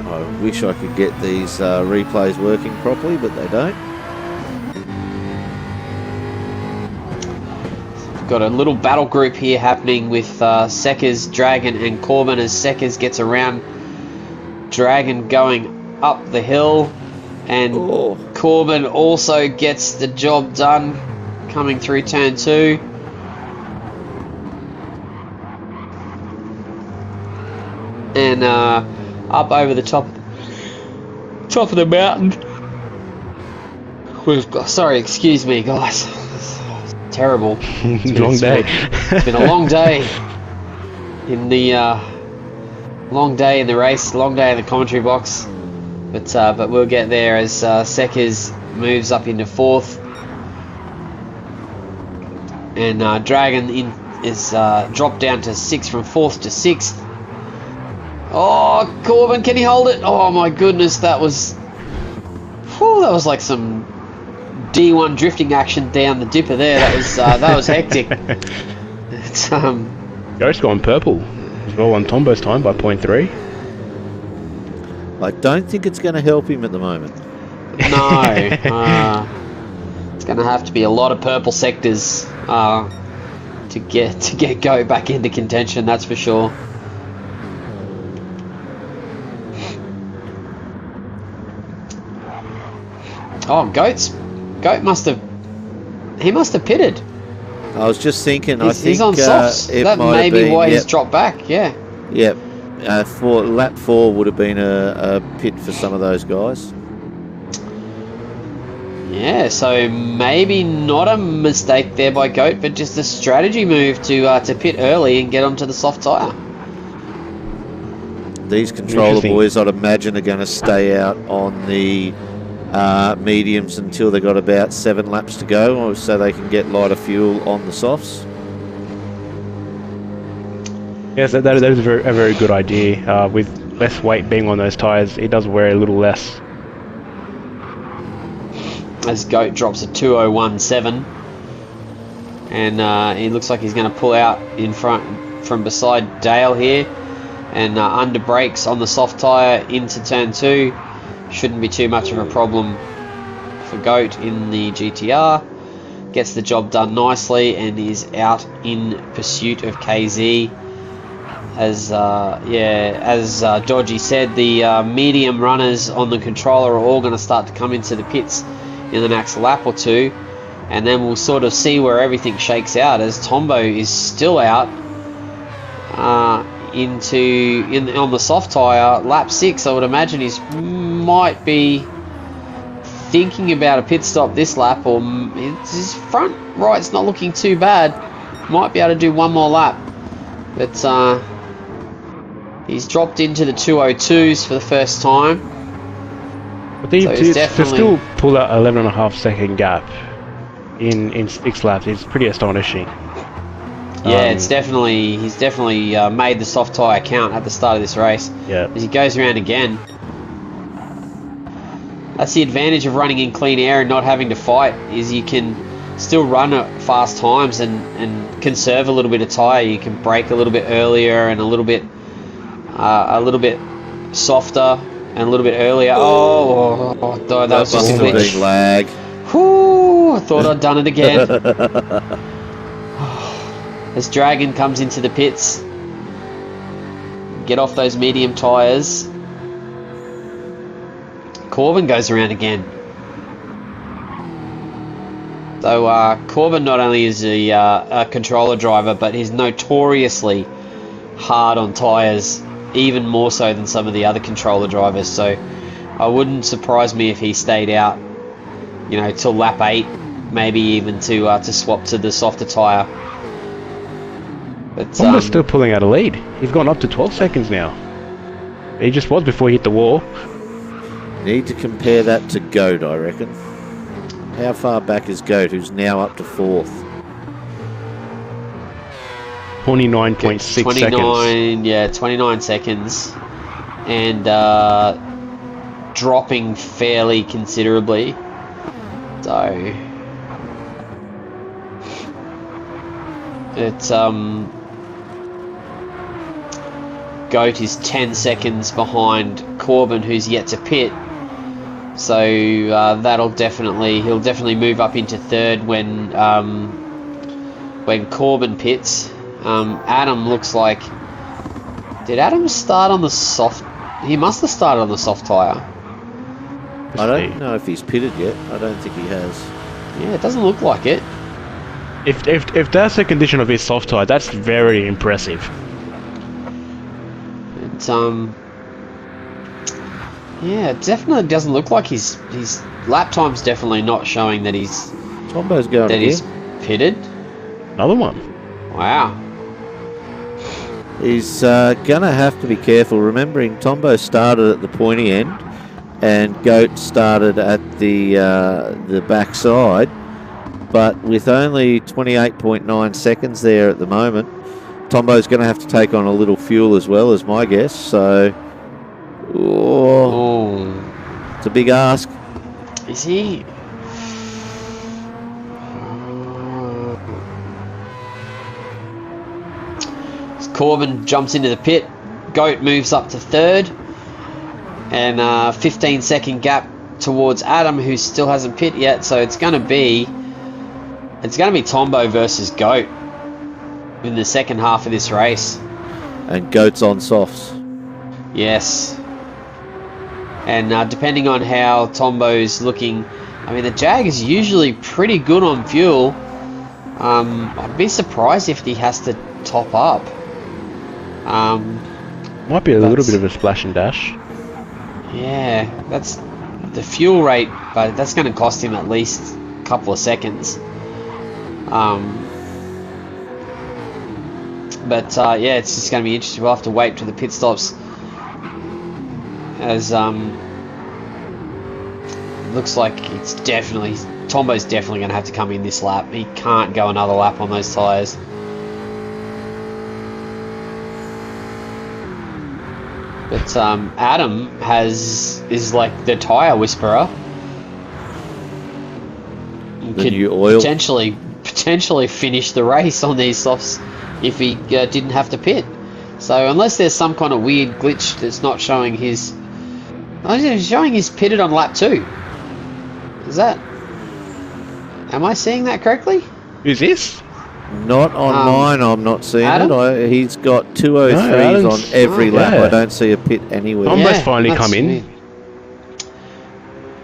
I wish I could get these replays working properly, but they don't. Got a little battle group here happening with Seckers, Dragon and Corbin as Seckers gets around Dragon going up the hill, and Corbin also gets the job done coming through turn 2. And up over the top of the mountain. We've got, sorry, excuse me, guys. It's terrible. Long day. It's been a long day in the race, long day in the commentary box. But we'll get there as Seckers moves up into 4th, and Dragon is dropped down to 6th from 4th to 6th. Oh, Corbin, can he hold it? Oh my goodness, that was like some D1 drifting action down the dipper there. That was hectic. It's, Goat's gone purple as well on Tombo's time by 0.3. I don't think it's going to help him at the moment. No. It's going to have to be a lot of purple sectors to get Go back into contention, that's for sure. Oh, Goat must have pitted. I was just thinking, He's on softs. That may be why he's dropped back, yeah. Yep. For lap 4 would have been a pit for some of those guys. Yeah, so maybe not a mistake there by Goat, but just a strategy move to pit early and get onto the soft tyre. These controller boys, I'd imagine, are going to stay out on the mediums until they've got about 7 laps to go, so they can get lighter fuel on the softs. Yes, that is a very good idea. With less weight being on those tyres, it does wear a little less. As Goat drops a 2017, and he looks like he's going to pull out in front from beside Dale here, and under brakes on the soft tyre into turn 2. Shouldn't be too much of a problem for Goat in the GTR. Gets the job done nicely and is out in pursuit of KZ. As Dodgy said, the medium runners on the controller are all going to start to come into the pits in the next lap or two, and then we'll sort of see where everything shakes out, as Tombo is still out on the soft tyre. Lap 6, I would imagine he might be thinking about a pit stop this lap, or his front right's not looking too bad. Might be able to do one more lap, but he's dropped into the 202s for the first time. But to still pull out 11.5 second gap in 6 laps is pretty astonishing. Yeah, he's definitely made the soft tyre count at the start of this race. Yeah. As he goes around again. That's the advantage of running in clean air and not having to fight, is you can still run at fast times and conserve a little bit of tyre. You can brake a little bit earlier and a little bit softer and a little bit earlier. Oh, that was just a glitch. Big lag. Whew, I thought I'd done it again. As Dragon comes into the pits, get off those medium tyres. Corbin goes around again. So Corbin not only is a controller driver, but he's notoriously hard on tyres, even more so than some of the other controller drivers. So I wouldn't surprise me if he stayed out, till lap 8, maybe even to swap to the softer tyre. But Tombo's still pulling out a lead. He's gone up to 12 seconds now. He just was before he hit the wall. Need to compare that to Goat, I reckon. How far back is Goat, who's now up to 4th? 29.6 seconds. Yeah, 29 seconds. And dropping fairly considerably. So it's Goat is 10 seconds behind Corbin, who's yet to pit. So he'll definitely move up into 3rd when Corbin pits. Adam looks like, did Adam start on the soft? He must have started on the soft tyre. I don't know if he's pitted yet. I don't think he has. Yeah, it doesn't look like it. If that's the condition of his soft tyre, that's very impressive. It's yeah, it definitely doesn't look like his lap time's definitely not showing that he's Tombo's going again. he's pitted. Another one. Wow. He's gonna have to be careful. Remembering Tombo started at the pointy end, and Goat started at the backside. But with only 28.9 seconds there at the moment, Tombo's going to have to take on a little fuel as well, as my guess. So, it's a big ask. Is he? Corbin jumps into the pit. Goat moves up to 3rd, and 15-second gap towards Adam, who still hasn't pit yet. So it's going to be Tombo versus Goat in the second half of this race. And Goat's on softs. Yes. And depending on how Tombo's looking, I mean, the Jag is usually pretty good on fuel. I'd be surprised if he has to top up. Might be a little bit of a splash and dash. Yeah, that's the fuel rate, but that's going to cost him at least a couple of seconds. But yeah, it's just going to be interesting. We'll have to wait to the pit stops, as looks like it's definitely Tombo's definitely going to have to come in this lap. He can't go another lap on those tyres. But Adam is like the tyre whisperer. He could new oil. potentially finish the race on these softs if he didn't have to pit. So unless there's some kind of weird glitch that's not showing his... It's showing he's pitted on lap 2. Is that... Am I seeing that correctly? Who's this? Not on mine, I'm not seeing Adam? it. He's got 203s on every lap. yeah. I don't see a pit anywhere. Tombo's finally that's come in. weird.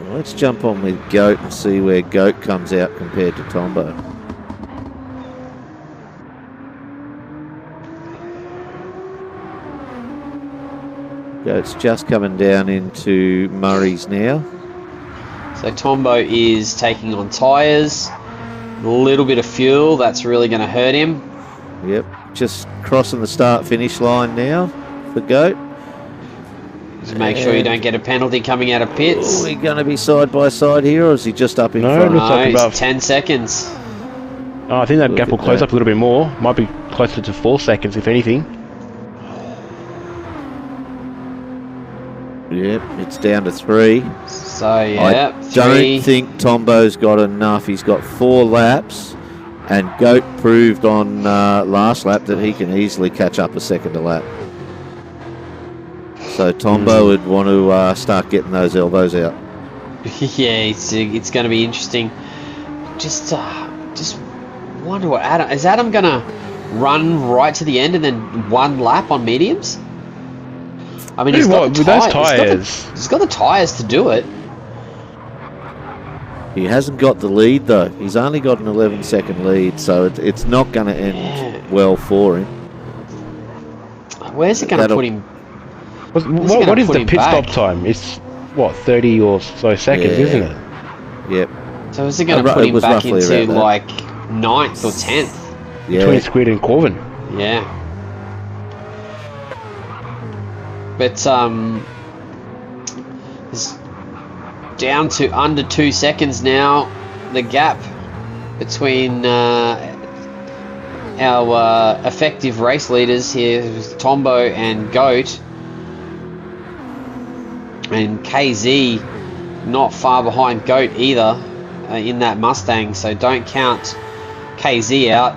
Well, let's jump on with Goat and see where Goat comes out compared to Tombo. Goat's just coming down into Murray's now. So Tombo is taking on tyres. A little bit of fuel, that's really going to hurt him. Yep, just crossing the start-finish line now for Goat. Just make sure you don't get a penalty coming out of pits. Are we going to be side by side here, or is he just up in front? looks like he's about 10 seconds. Oh, I think that gap will at close that. up a little bit more. Might be closer to 4 seconds, if anything. Yep, it's down to 3. So yeah, I 3. don't think Tombo's got enough. He's got 4 laps, and Goat proved on last lap that he can easily catch up a second a lap. So Tombo would want to start getting those elbows out. Yeah, it's going to be interesting. Just wonder what Adam is. Adam going to run right to the end and then one lap on mediums? I mean, he's got the with those tyres. He's got the tyres to do it. He hasn't got the lead though. He's only got an 11-second lead, so it's not going to end well for him. Where's it going to put him? What is the pit stop time? It's what, 30 or so seconds, isn't it? Yep. So is it going to put him back into like 9th or 10th? Yeah. Between Squid and Corvin. Yeah. But it's down to under 2 seconds now. The gap between our effective race leaders here, Tombo and Goat, and KZ not far behind Goat either in that Mustang. So don't count KZ out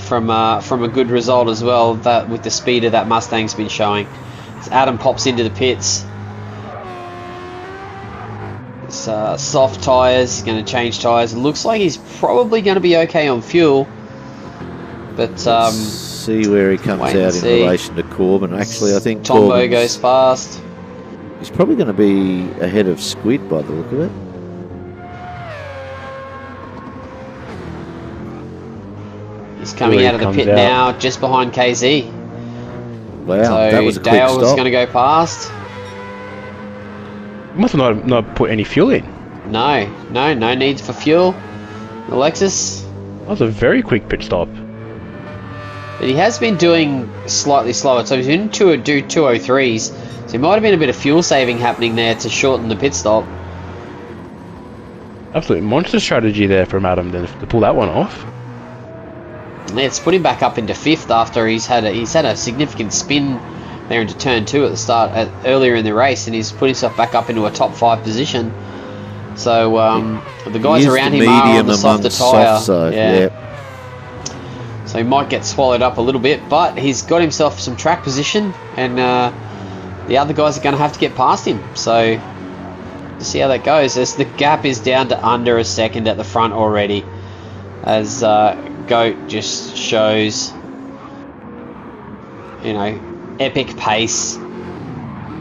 from a good result as well. That with the speed of that Mustang's been showing. As Adam pops into the pits. Soft tyres, he's going to change tyres. It looks like he's probably going to be okay on fuel. But let's see where he comes out in relation to Corbin. Actually, I think Tombo Corbin's, goes fast. He's probably going to be ahead of Squid by the look of it. He's coming out of the pit now, just behind KZ. Wow, so that was a quick Dale stop. was going to go past. Must have not put any fuel in. No need for fuel. Alexis. That was a very quick pit stop. But he has been doing slightly slower. So he's been do 203s. So there might have been a bit of fuel saving happening there to shorten the pit stop. Absolute monster strategy there from Adam then to pull that one off. Yeah, it's put him back up into 5th after he's had a significant spin there into turn 2 at the start earlier in the race, and he's put himself back up into a top 5 position. So the guys around him are on the softer tyre. So he might get swallowed up a little bit, but he's got himself some track position, and the other guys are going to have to get past him. So we'll see how that goes. As the gap is down to under a second at the front already, as Goat just shows, epic pace.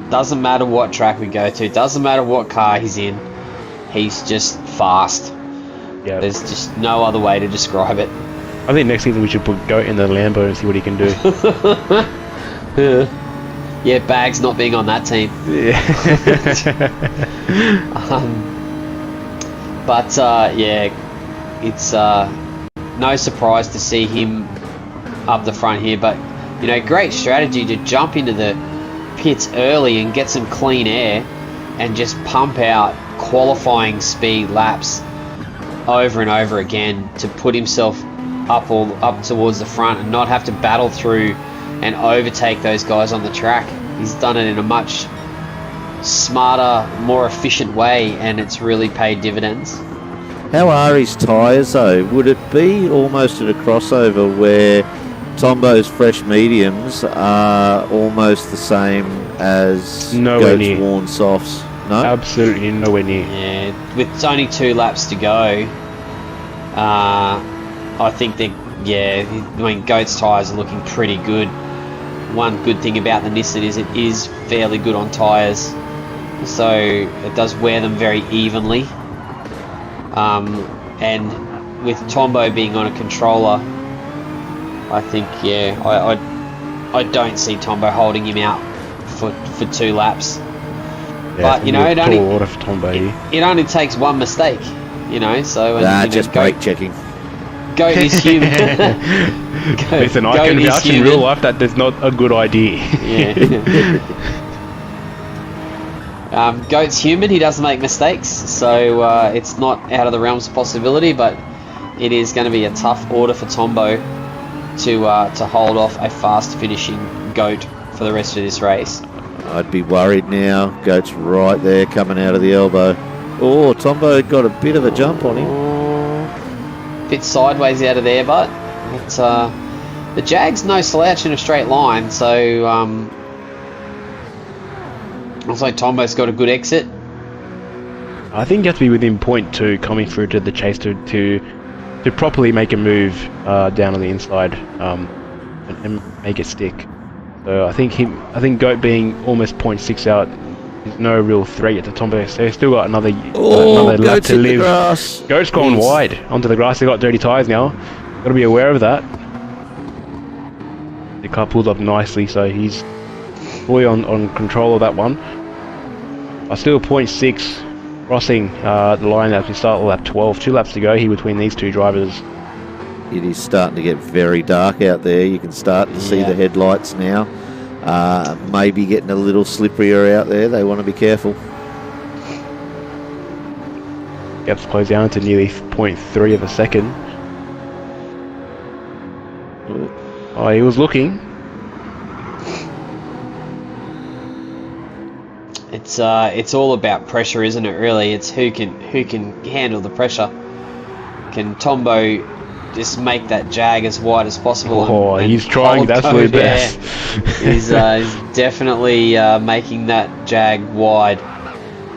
Doesn't matter what track we go to, doesn't matter what car he's in, he's just fast. Yeah. There's just no other way to describe it. I think next season we should put Goat in the Lambo and see what he can do. Yeah, Bags not being on that team. Yeah. It's no surprise to see him up the front here, but great strategy to jump into the pits early and get some clean air and just pump out qualifying speed laps over and over again to put himself up towards the front and not have to battle through and overtake those guys on the track. He's done it in a much smarter, more efficient way, and it's really paid dividends. How are his tyres though? Would it be almost at a crossover where Tombo's fresh mediums are almost the same as Goat's worn softs? No? Absolutely nowhere near. Yeah, with only 2 laps to go, I think Goat's tyres are looking pretty good. One good thing about the Nissan is it is fairly good on tyres, so it does wear them very evenly. And with Tombo being on a controller, I think I don't see Tombo holding him out for 2 laps. Yeah, but it only takes one mistake, so just brake checking. Goat is human. Listen, I can vouch in real life that that's not a good idea. Yeah. Goat's human. He doesn't make mistakes, so it's not out of the realms of possibility. But it is going to be a tough order for Tombo to hold off a fast finishing Goat for the rest of this race. I'd be worried now. Goat's right there coming out of the elbow. Oh, Tombo got a bit of a jump on him. Bit sideways out of there, but it's, the Jag's no slouch in a straight line, so looks like Tombo's got a good exit. I think you have to be within 0.2 coming through to the chase to properly make a move down on the inside and make it stick. So I think Goat being almost 0.6 out is no real threat yet to Tombo. So he's still got another lap to live. Goat's gone wide onto the grass. They've got dirty tyres now. Got to be aware of that. The car pulls up nicely, so he's fully on control of that one. Still 0.6 crossing the line as we start lap 12. 2 laps to go here between these 2 drivers. It is starting to get very dark out there. You can start to see the headlights now. maybe getting a little slipperier out there. They want to be careful. Gaps close down to nearly 0.3 of a second. Oh, he was looking. It's all about pressure, isn't it? Really, it's who can handle the pressure. Can Tombo just make that jag as wide as possible? Oh, he's trying his absolute best. He's definitely making that jag wide.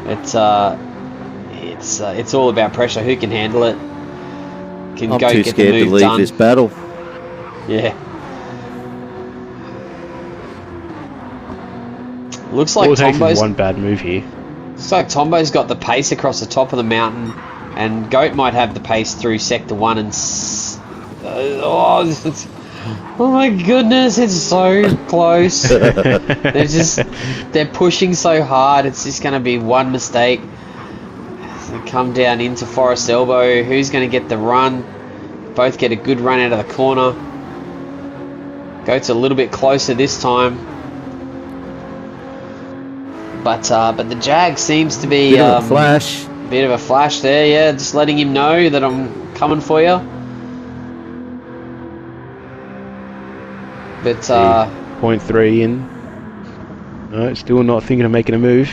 It's all about pressure. Who can handle it? Can I'm go too get scared the to move leave done. this battle. Yeah. Looks like All it takes is Tombo's one bad move here. Looks like Tombo's got the pace across the top of the mountain, and Goat might have the pace through Sector 1 and... oh my goodness, it's so close. They're pushing so hard, it's just going to be one mistake. They come down into Forest Elbow. Who's going to get the run? Both get a good run out of the corner. Goat's a little bit closer this time. But the jag seems to be Bit of a flash. Bit of a flash there, yeah. Just letting him know that I'm coming for you. But 0.3 in. No, still not thinking of making a move.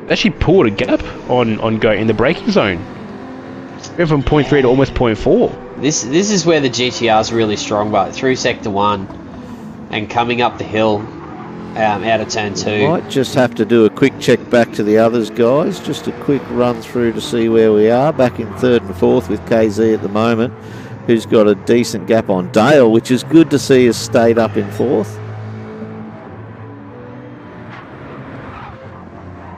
Actually pulled a gap on Goat in the braking zone. Went from 0.3 to almost 0.4. This is where the GTR is really strong, but through Sector 1 and coming up the hill. Out of turn 2. Might just have to do a quick check back to the others, guys. Just a quick run through to see where we are. Back in 3rd and 4th with KZ at the moment, who's got a decent gap on Dale, which is good to see has stayed up in 4th.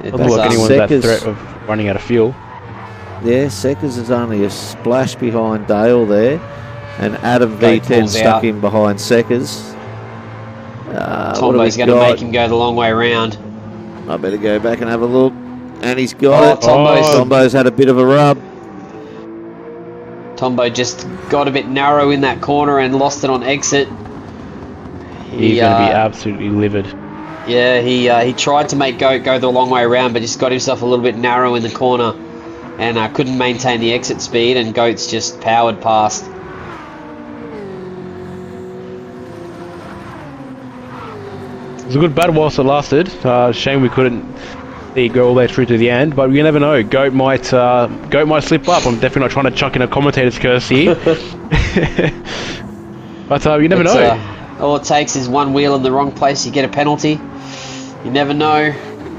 Doesn't look like anyone's that threat of running out of fuel. Yeah, Seckers is only a splash behind Dale there, and Adam V10 stuck in behind Seckers. Tombo's going to make him go the long way around. I better go back and have a look. And he's got it. Tombo's had a bit of a rub. Tombo just got a bit narrow in that corner and lost it on exit. He's going to be absolutely livid. Yeah, he tried to make Goat go the long way around, but just got himself a little bit narrow in the corner and couldn't maintain the exit speed, and Goat's just powered past. It was a good battle whilst it lasted. Shame we couldn't see it go all the way through to the end, but you never know. Goat might slip up. I'm definitely not trying to chuck in a commentator's curse here. But you never know. All it takes is one wheel in the wrong place, you get a penalty. You never know.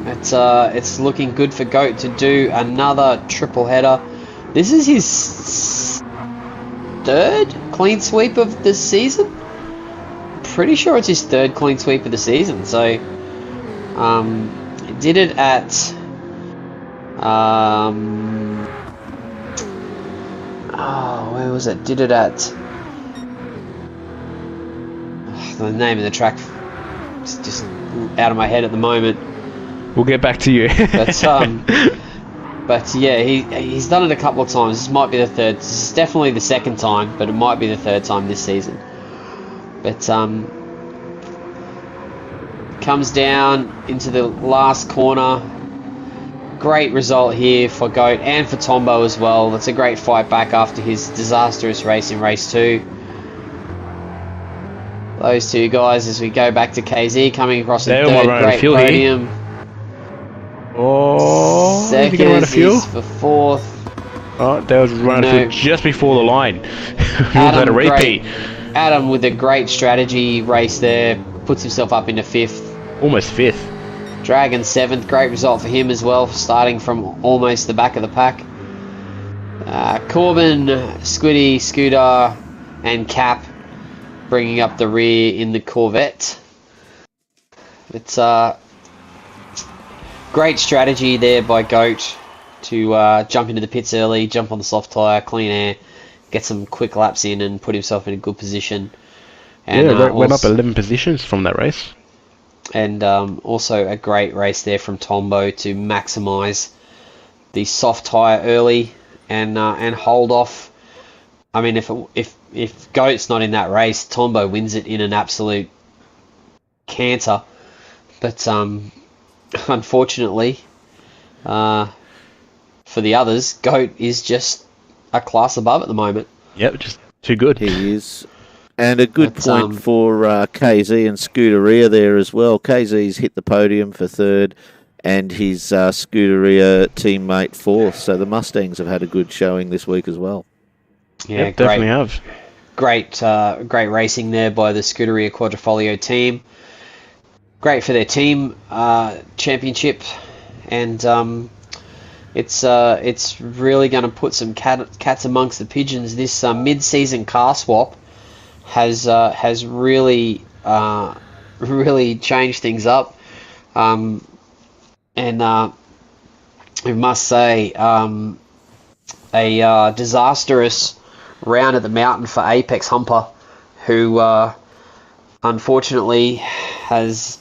It's looking good for Goat to do another triple header. This is his 3rd clean sweep of the season. Pretty sure it's his 3rd clean sweep of the season. So, he did it at where was it? Did it at the name of the track is just out of my head at the moment. We'll get back to you. But yeah, he's done it a couple of times. This might be the 3rd. This is definitely the 2nd time, but it might be the 3rd time this season. But comes down into the last corner. Great result here for Goat and for Tombo as well. That's a great fight back after his disastrous race in race 2. Those two guys, as we go back to KZ, coming across a 3rd great podium. Oh, Seckers is for 4th. Oh, that was running just before the line. Adam, a repeat. Adam with a great strategy race there, puts himself up into 5th. Almost 5th. Dragon 7th, great result for him as well, starting from almost the back of the pack. Corbin, Squiddy, Scooter, and Cap bringing up the rear in the Corvette. It's great strategy there by Goat to jump into the pits early, jump on the soft tyre, clean air, get some quick laps in and put himself in a good position. And, went up 11 positions from that race. And also a great race there from Tombo to maximise the soft tyre early and hold off. I mean, if Goat's not in that race, Tombo wins it in an absolute canter. But unfortunately, for the others, Goat is just a class above at the moment. Yep, just too good. He is. And a good But, point for KZ and Scuderia there as well. KZ's hit the podium for third, and his Scuderia teammate fourth. So the Mustangs have had a good showing this week as well. Yeah, Yep, definitely have. Great racing there by the Scuderia Quadrifoglio team. Great for their team championship, and it's really going to put some cats amongst the pigeons. This mid-season car swap has really changed things up, and we must say a disastrous round at the mountain for Apex Humper, who unfortunately has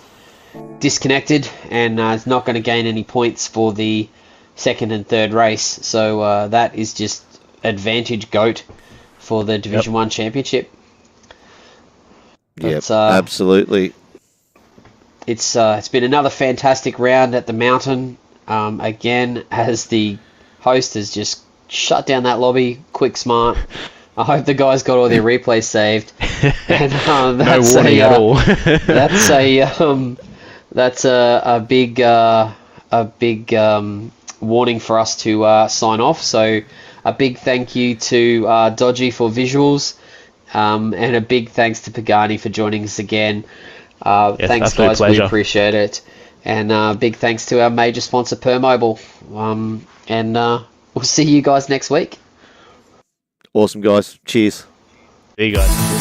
disconnected and is not going to gain any points for the second and third race. So that is just advantage Goat for the Division 1 championship. Yep, absolutely. It's been another fantastic round at the mountain. Again, as the host has just shut down that lobby quick smart. I hope the guys got all their replays saved. And, that's no warning at all. that's a big warning for us to sign off. So a big thank you to Dodgy for visuals, and a big thanks to Pagani for joining us again. Yes, thanks guys, we appreciate it. And big thanks to our major sponsor Permobile. And we'll see you guys next week. Awesome, guys. Cheers. See you guys.